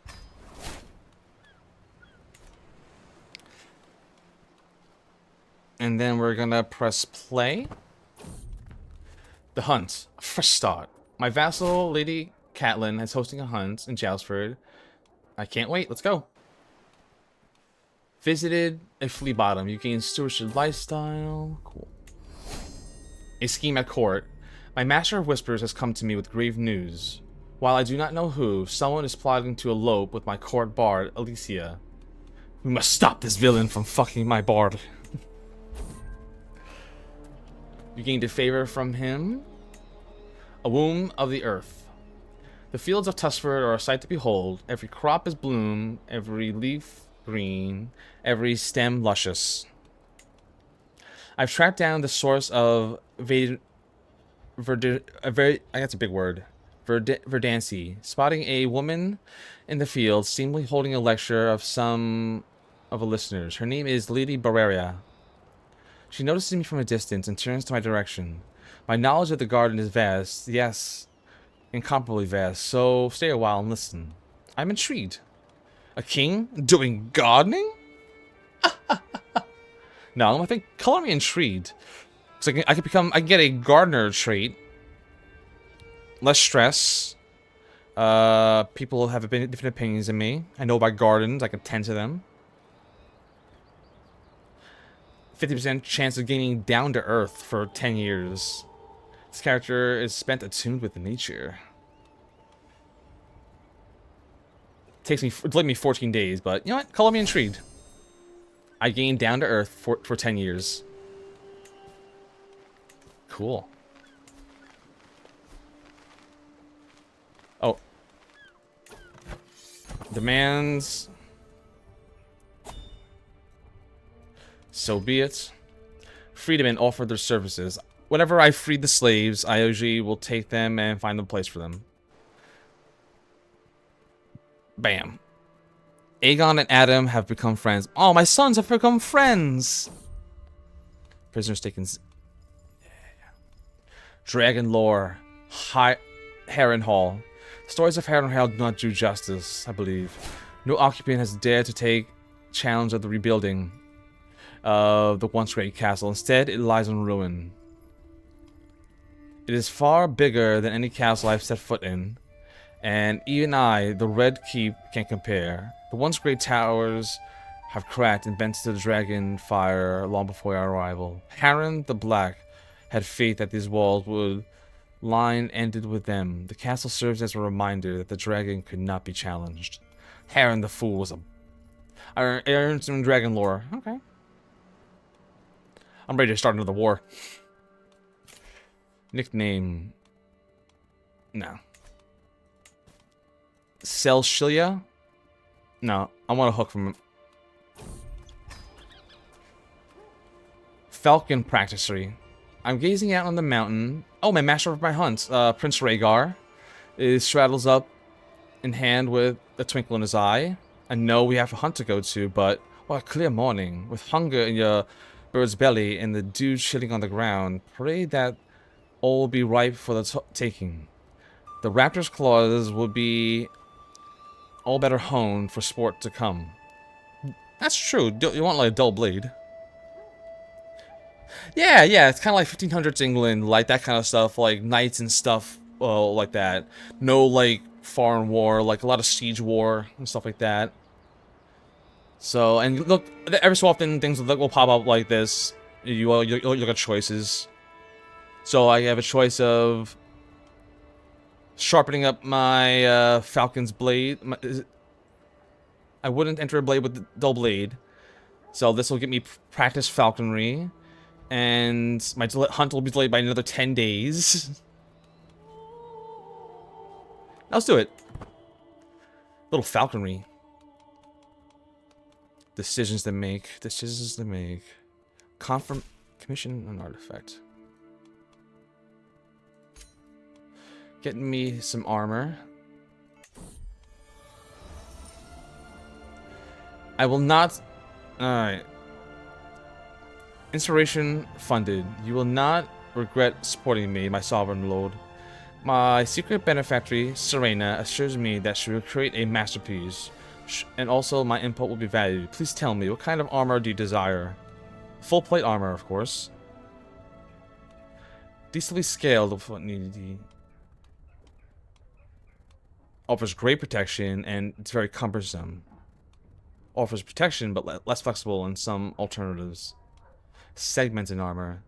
And then we're gonna press play. The hunt. Fresh start. My vassal, Lady Catelyn, is hosting a hunt in Jalsford. I can't wait. Let's go. Visited a flea bottom. You gain stewardship lifestyle. Cool. A scheme at court. My master of whispers has come to me with grave news. While I do not know who, someone is plotting to elope with my court bard, Alicia. We must stop this villain from fucking my bard. You gained a favor from him. A womb of the earth. The fields of Tusford are a sight to behold. Every crop is bloom, every leaf green, every stem luscious. I've tracked down the source of that's a big word. Verdancy, spotting a woman in the field, seemingly holding a lecture of some of the listeners. Her name is Lady Bavaria. She notices me from a distance and turns to my direction. My knowledge of the garden is vast, yes, incomparably vast, so stay a while and listen. I'm intrigued. A king doing gardening? No, I think color me intrigued. So I can get a gardener trait. Less stress. People have different opinions than me. I know about gardens. I can tend to them. 50% chance of gaining down to earth for 10 years. This character is spent attuned with nature. It'll take me 14 days, but you know what? Color me intrigued. I gain down to earth for 10 years. Cool. Oh. Demands. So be it. Freedmen offer their services. Whenever I freed the slaves, IOG will take them and find a place for them. Bam. Aegon and Adam have become friends. Oh, my sons have become friends! Prisoners taken... Dragon lore. Harrenhal. Stories of Harrenhal do not do justice, I believe. No occupant has dared to take challenge of the rebuilding of the once great castle. Instead, it lies in ruin. It is far bigger than any castle I've set foot in. And even I, the Red Keep, can't compare. The once great towers have cracked and bent to the dragon fire long before our arrival. Harren the Black had faith that these walls would line ended with them. The castle serves as a reminder that the dragon could not be challenged. Harren the Fool was a... I earned some dragon lore. Okay. I'm ready to start another war. Nickname... No. Celshilia? No, I want a hook from him. Falcon Practicery. I'm gazing out on the mountain. Oh, my master of my hunt, Prince Rhaegar, straddles up in hand with a twinkle in his eye. I know we have a hunt to go to, but what a clear morning. With hunger in your bird's belly and the dew chilling on the ground, pray that all will be ripe for the taking. The raptor's claws will be all better honed for sport to come. That's true. You want like a dull blade. Yeah, it's kind of like 1500s England, like that kind of stuff, like knights and stuff, like that. No, like, foreign war, like a lot of siege war and stuff like that. So, and look, every so often things will pop up like this. You look at choices. So I have a choice of sharpening up my falcon's blade. I wouldn't enter a blade with the dull blade. So this will get me practice falconry. And my hunt will be delayed by another 10 days. Now let's do it. Little falconry. Decisions to make. Decisions to make. Commission an artifact. Getting me some armor. I will not... Alright. Inspiration funded. You will not regret supporting me, my sovereign lord. My secret benefactor, Serena, assures me that she will create a masterpiece, and also my input will be valued. Please tell me, what kind of armor do you desire? Full plate armor, of course. Decently scaled of what needed. Offers great protection, and it's very cumbersome. Offers protection, but less flexible in some alternatives. Segmented armor.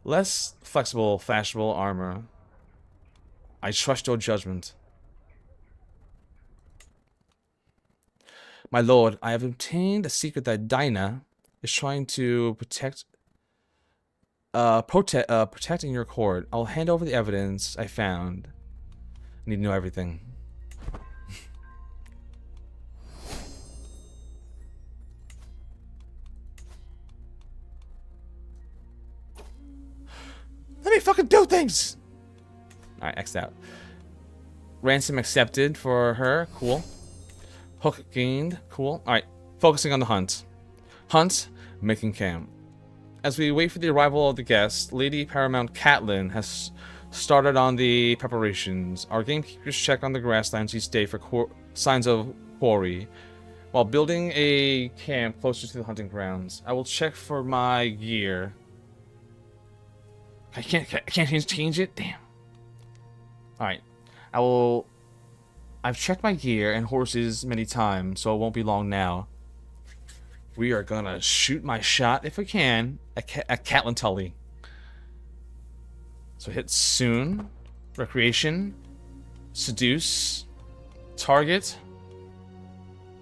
Less flexible, fashionable armor. I trust your judgment. My lord, I have obtained a secret that Dinah is trying to protecting your court. I'll hand over the evidence I found. I need to know everything. Let me fucking do things! Alright, X out. Ransom accepted for her. Cool. Hook gained. Cool. Alright, focusing on the hunt. Hunt, making camp. As we wait for the arrival of the guests, Lady Paramount Catelyn has started on the preparations. Our gamekeepers check on the grasslands each day for signs of quarry, while building a camp closer to the hunting grounds. I will check for my gear. I can't change it? Damn. Alright. I've checked my gear and horses many times, so it won't be long now. We are gonna shoot my shot, if we can, at Catelyn Tully. So hit soon. Recreation. Seduce. Target.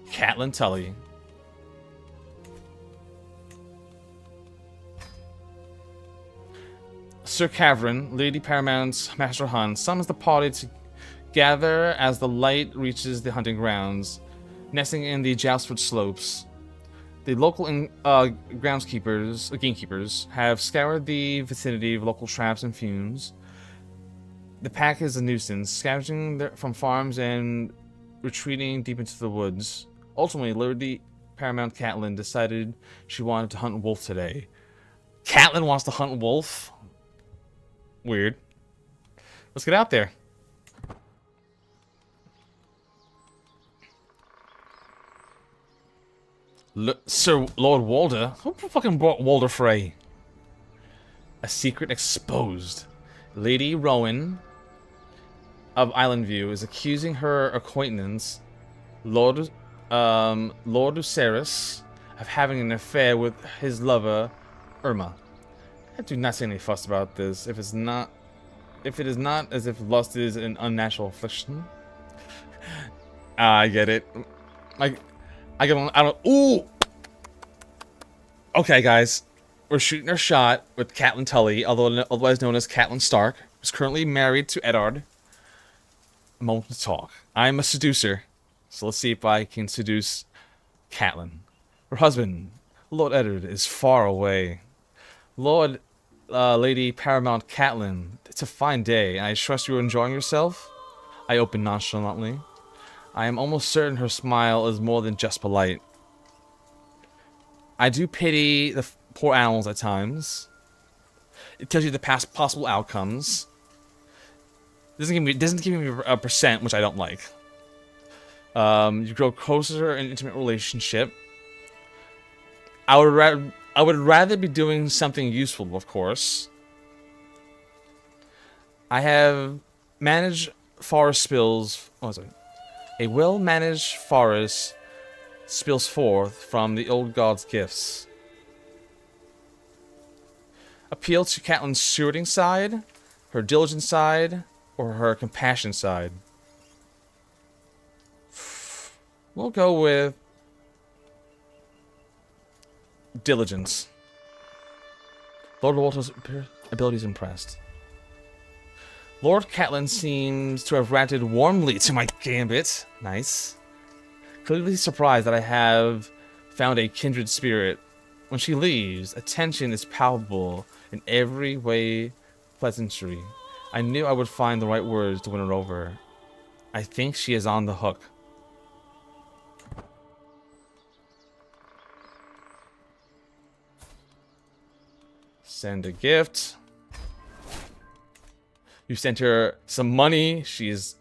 Catelyn Tully. Sir Cavern, Lady Paramount's Master Hunt, summons the party to gather as the light reaches the hunting grounds, nesting in the Joustford slopes. The local gamekeepers have scoured the vicinity of local traps and fumes. The pack is a nuisance, scavenging from farms and retreating deep into the woods. Ultimately, Lady Paramount Catelyn decided she wanted to hunt wolf today. Catelyn wants to hunt wolf? Weird. Let's get out there. Sir Lord Walder? Who fucking brought Walder Frey? A secret exposed. Lady Rowan of Island View is accusing her acquaintance, Lord Lucerys, of having an affair with his lover, Irma. I do not see any fuss about this. If it is not as if lust is an unnatural affliction. I get it. I don't. Ooh. Okay, guys, we're shooting our shot with Catelyn Tully, otherwise known as Catelyn Stark, who's currently married to Eddard. A moment to talk. I'm a seducer, so let's see if I can seduce Catelyn. Her husband, Lord Eddard, is far away. Lady Paramount Catelyn, it's a fine day, and I trust you are enjoying yourself? I open nonchalantly. I am almost certain her smile is more than just polite. I do pity the poor animals at times. It tells you the past possible outcomes. It doesn't give me a percent, which I don't like. You grow closer in an intimate relationship. I would rather be doing something useful, of course. I have managed forest spills. Oh, sorry. A well-managed forest spills forth from the old god's gifts. Appeal to Catelyn's stewarding side, her diligent side, or her compassion side. We'll go with diligence. Lord Walter's ability is impressed. Lord Catelyn seems to have reacted warmly to my gambit. Nice. Clearly surprised that I have found a kindred spirit. When she leaves, attention is palpable in every way pleasantry. I knew I would find the right words to win her over. I think she is on the hook. Send a gift. You sent her some money. She's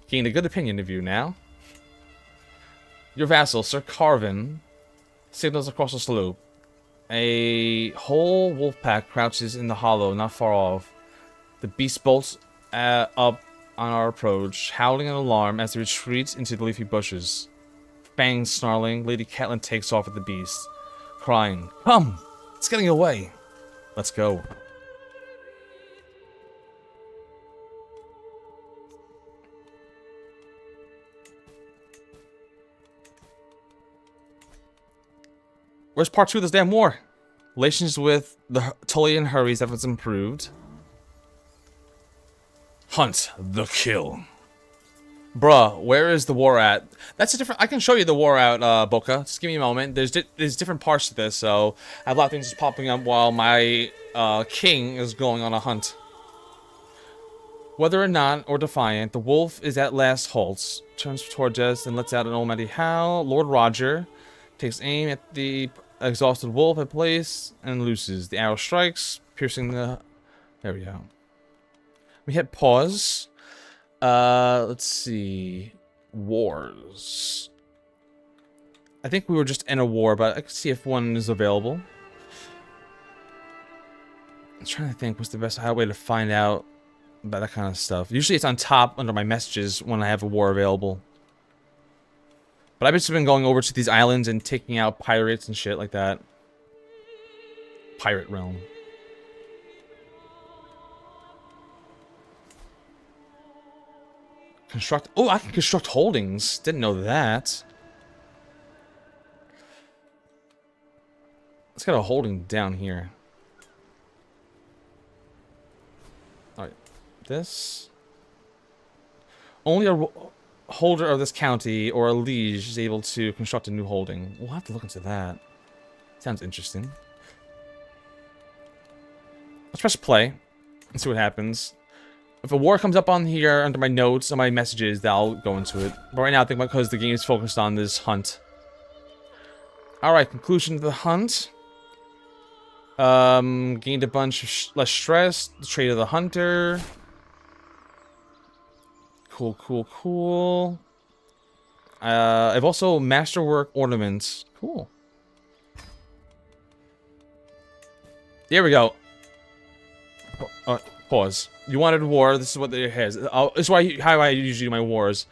gained a good opinion of you now. Your vassal, Sir Carvin, signals across the slope. A whole wolf pack crouches in the hollow not far off. The beast bolts up on our approach, howling in alarm as they retreat into the leafy bushes. Fangs snarling, Lady Catelyn takes off with the beast, crying, "Come! It's getting away! Let's go." Where's part 2 of this damn war? Relations with the Tully and Hurries have improved. Hunt the kill. Bruh, where is the war at? That's a different... I can show you the war out, Boca. Just give me a moment. There's different parts to this, so I have a lot of things just popping up while my king is going on a hunt. Whether or not or defiant, the wolf is at last halts, turns towards us and lets out an almighty howl. Lord Roger takes aim at the exhausted wolf at place and looses. The arrow strikes, piercing the... There we go. We hit pause. Let's see. Wars. I think we were just in a war, but I can see if one is available. I'm trying to think what's the best way to find out about that kind of stuff. Usually it's on top under my messages when I have a war available. But I've just been going over to these islands and taking out pirates and shit like that. Pirate realm. Construct... Oh, I can construct holdings. Didn't know that. Let's get a holding down here. Alright. This. Only a holder of this county or a liege is able to construct a new holding. We'll have to look into that. Sounds interesting. Let's press play and see what happens. If a war comes up on here under my notes, on my messages, then I'll go into it. But right now, I think because the game is focused on this hunt. Alright, conclusion of the hunt. Gained a bunch of less stress. The trait of the hunter. Cool, cool, cool. I've also masterwork ornaments. Cool. There we go. Pause. You wanted war. This is what it has. This is how I usually do my wars.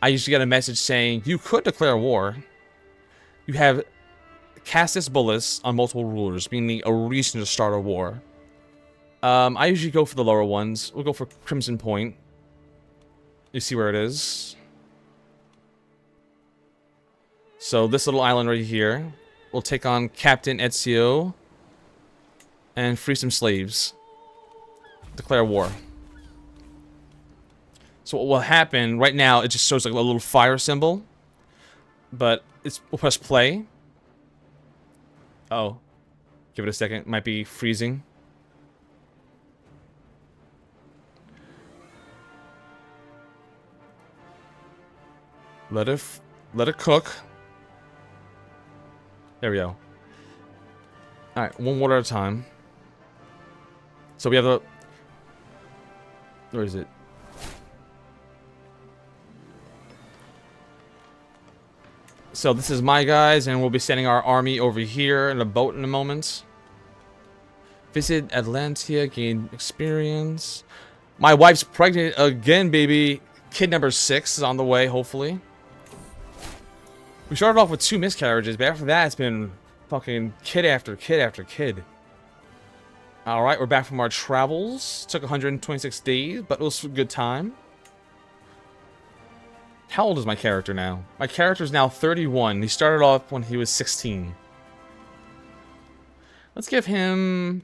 I usually get a message saying you could declare war. You have Castus Bullus on multiple rulers, meaning a reason to start a war. I usually go for the lower ones. We'll go for Crimson Point. You see where it is. So this little island right here will take on Captain Ezio and free some slaves. Declare war. So what will happen right now? It just shows like a little fire symbol, but we'll press play. Oh, give it a second. It might be freezing. Let it cook. There we go. All right, one water at a time. So we have the... Where is it? So this is my guys, and we'll be sending our army over here in a boat in a moment. Visit Atlantia, gain experience. My wife's pregnant again, baby. Kid number 6 is on the way, hopefully. We started off with 2 miscarriages, but after that, it's been fucking kid after kid after kid. Alright, we're back from our travels. Took 126 days, but it was a good time. How old is my character now? My character is now 31. He started off when he was 16. Let's give him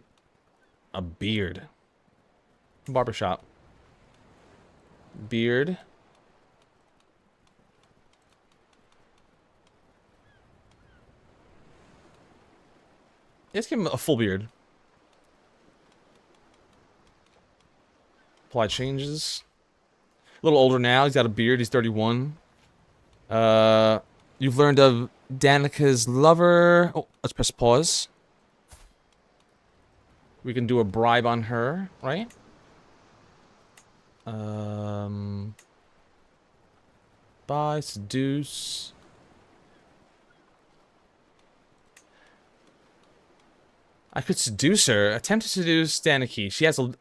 a beard. Barbershop. Beard. Let's give him a full beard. Apply changes. A little older now. He's got a beard. He's 31. You've learned of Danica's lover. Oh, let's press pause. We can do a bribe on her, right? Buy, seduce. I could seduce her. Attempt to seduce Danica. She has a...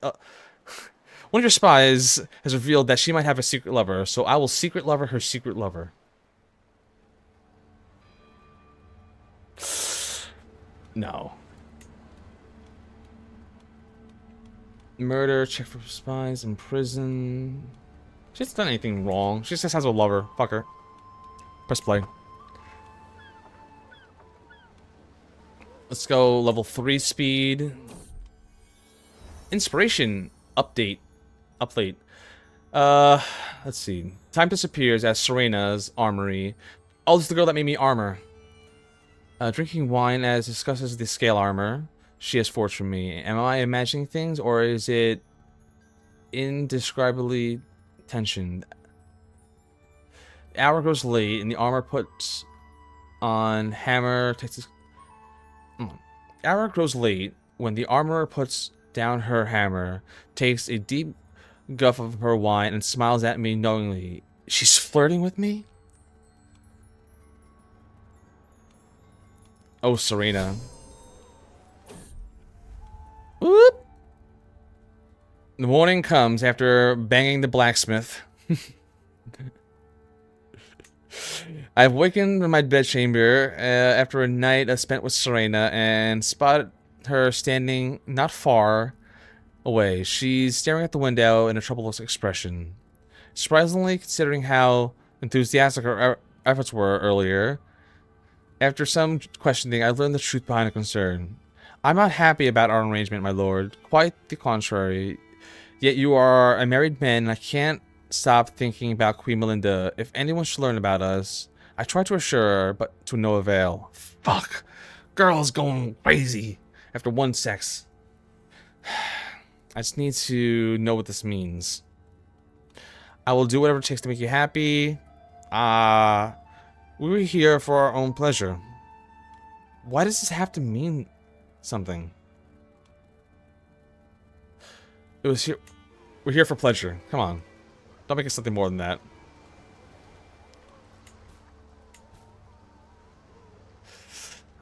One of your spies has revealed that she might have a secret lover, so I will secret lover her secret lover. No. Murder, check for spies in prison. She hasn't done anything wrong. She just has a lover. Fuck her. Press play. Let's go level 3 speed. Inspiration update. Update. Let's see. Time disappears as Serena's armory. Oh, this is the girl that made me armor. Drinking wine as discusses the scale armor she has forged for me. Am I imagining things, or is it indescribably tensioned? The hour grows late, and the armor puts on hammer takes. Hour grows late when the armorer puts down her hammer, takes a deep guff of her wine, and smiles at me knowingly. She's flirting with me? Oh, Serena. Whoop! The morning comes after banging the blacksmith. I've wakened in my bedchamber after a night spent with Serena and spotted her standing not far away. She's staring at the window in a troubled expression. Surprisingly, considering how enthusiastic her efforts were earlier, after some questioning, I learned the truth behind the concern. I'm not happy about our arrangement, my lord. Quite the contrary. Yet you are a married man, and I can't stop thinking about Queen Melinda. If anyone should learn about us, I tried to assure her, but to no avail. Fuck. Girl's going crazy after one sex. I just need to know what this means. I will do whatever it takes to make you happy. We were here for our own pleasure. Why does this have to mean something? It was here. We're here for pleasure. Come on. Don't make it something more than that.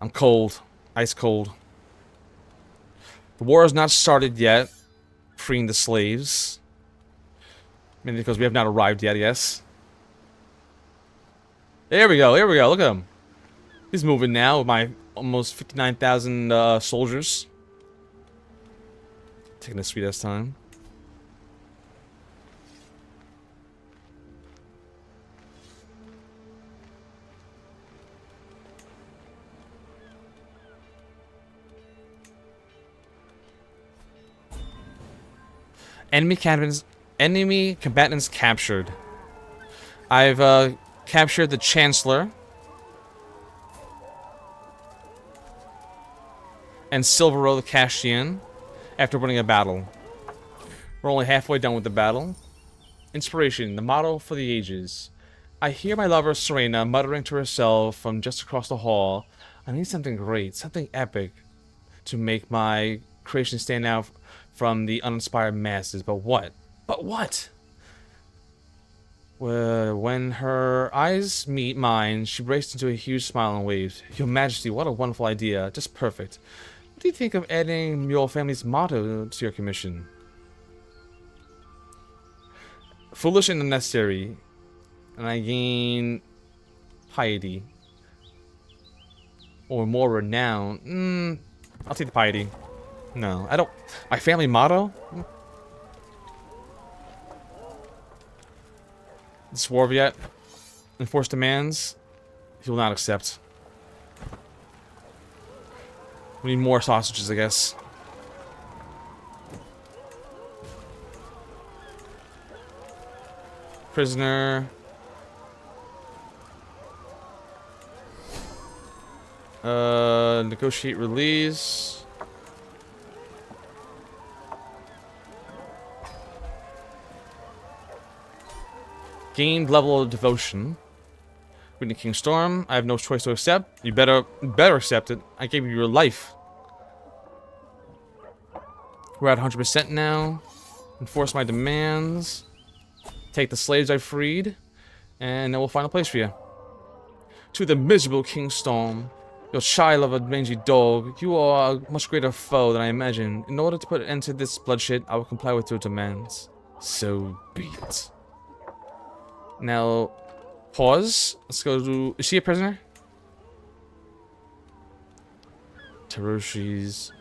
I'm cold. Ice cold. The war has not started yet. Freeing the slaves. Mainly because we have not arrived yet, yes. There we go, here we go, look at him. He's moving now with my almost 59,000 soldiers. Taking a sweet ass time. Enemy combatants captured. I've captured the Chancellor and Silvero the Cashian after winning a battle. We're only halfway done with the battle. Inspiration, the motto for the ages. I hear my lover Serena muttering to herself from just across the hall. I need something great, something epic to make my creation stand out from the uninspired masses. But what? But what? When her eyes meet mine, she breaks into a huge smile and waves. Your Majesty, what a wonderful idea. Just perfect. What do you think of adding your family's motto to your commission? Foolish and unnecessary. And I gain piety. Or more renown. I'll take the piety. No, I don't. My family motto? Swerve yet? Enforce demands? He will not accept. We need more sausages, I guess. Prisoner. Negotiate release. Gained level of devotion. Queen of King Storm, I have no choice to accept. You better accept it. I gave you your life. We're at 100% now. Enforce my demands. Take the slaves I freed. And then we'll find a place for you. To the miserable King Storm. Your child of a mangy dog. You are a much greater foe than I imagined. In order to put an end to this bloodshed, I will comply with your demands. So be it. Now, pause. Let's go to... Is she a prisoner? Teroshi's...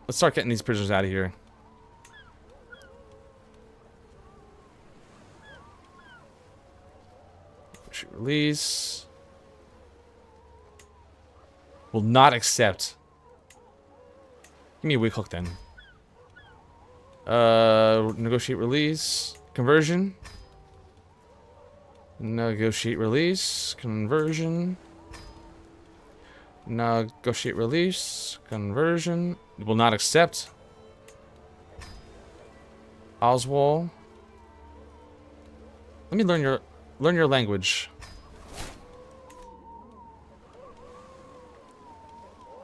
Let's start getting these prisoners out of here. Release. Will not accept. Give me a weak hook then. Negotiate release. Conversion. Negotiate release. Conversion. Negotiate release. Conversion. Will not accept. Oswald. Let me learn your language.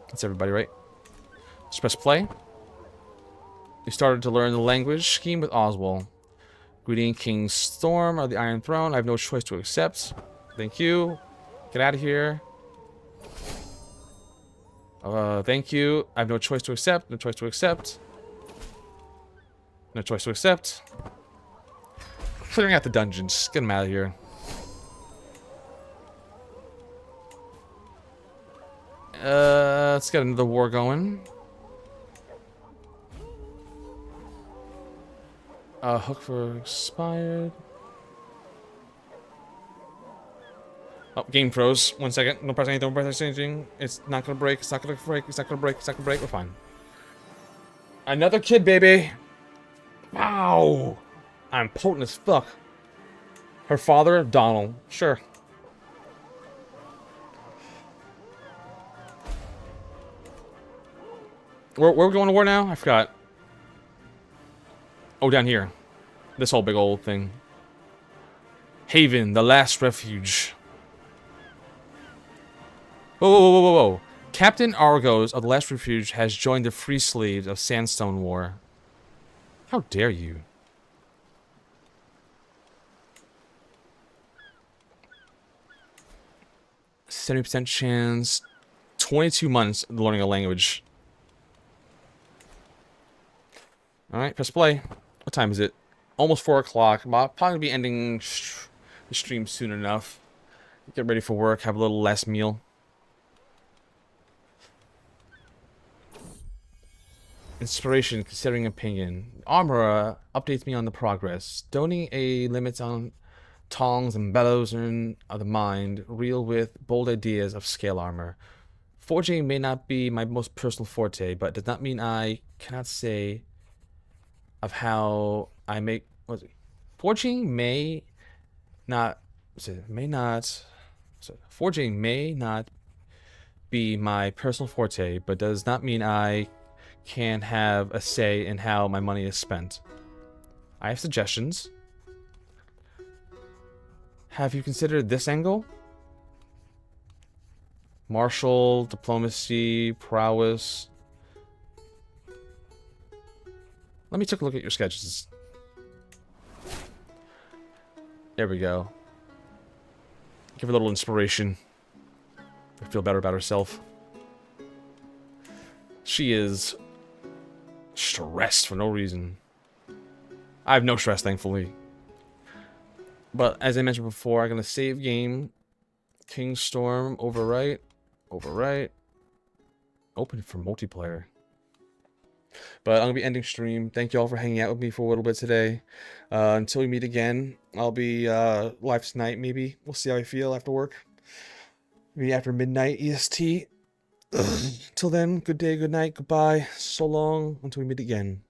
That's everybody, right? Just press play. You started to learn the language scheme with Oswald. Greeting King Storm of the Iron Throne. I have no choice to accept. Thank you. Get out of here. Thank you. I have no choice to accept. No choice to accept. No choice to accept. Clearing out the dungeons. Get them out of here. Let's get another war going. Hook for expired. Oh, game froze. 1 second. Don't press anything. Don't press anything. It's not gonna break. It's not gonna break. It's not gonna break. It's not gonna break. We're fine. Another kid, baby. Wow. I'm potent as fuck. Her father, Donald. Sure. Where are we going to war now? I forgot. Oh, down here. This whole big old thing. Haven, the last refuge. Whoa, whoa, whoa, whoa, whoa. Captain Argos of the last refuge has joined the free slaves of Sandstone War. How dare you? %70 chance. 22 months of learning a language. Alright, press play. What time is it? Almost 4 o'clock. I'll probably be ending the stream soon enough. Get ready for work, have a little last meal. Inspiration, considering opinion. Armorer updates me on the progress. Stoning a limits on tongs and bellows and of the mind. Reel with bold ideas of scale armor. Forging may not be my most personal forte, but does not mean I cannot say of how I make. What is it? Forging may not. Forging may not be my personal forte, but does not mean I can have a say in how my money is spent. I have suggestions. Have you considered this angle? Martial, diplomacy, prowess. Let me take a look at your sketches. There we go. Give her a little inspiration. Feel better about herself. She is stressed for no reason. I have no stress, thankfully. But as I mentioned before, I'm gonna save game. King Storm, overwrite, overwrite. Open for multiplayer. But I'm gonna be ending stream. Thank you all for hanging out with me for a little bit today. Until we meet again, I'll be live tonight. Maybe we'll see how I feel after work. Maybe after midnight EST. Till then, good day, good night, goodbye. So long until we meet again.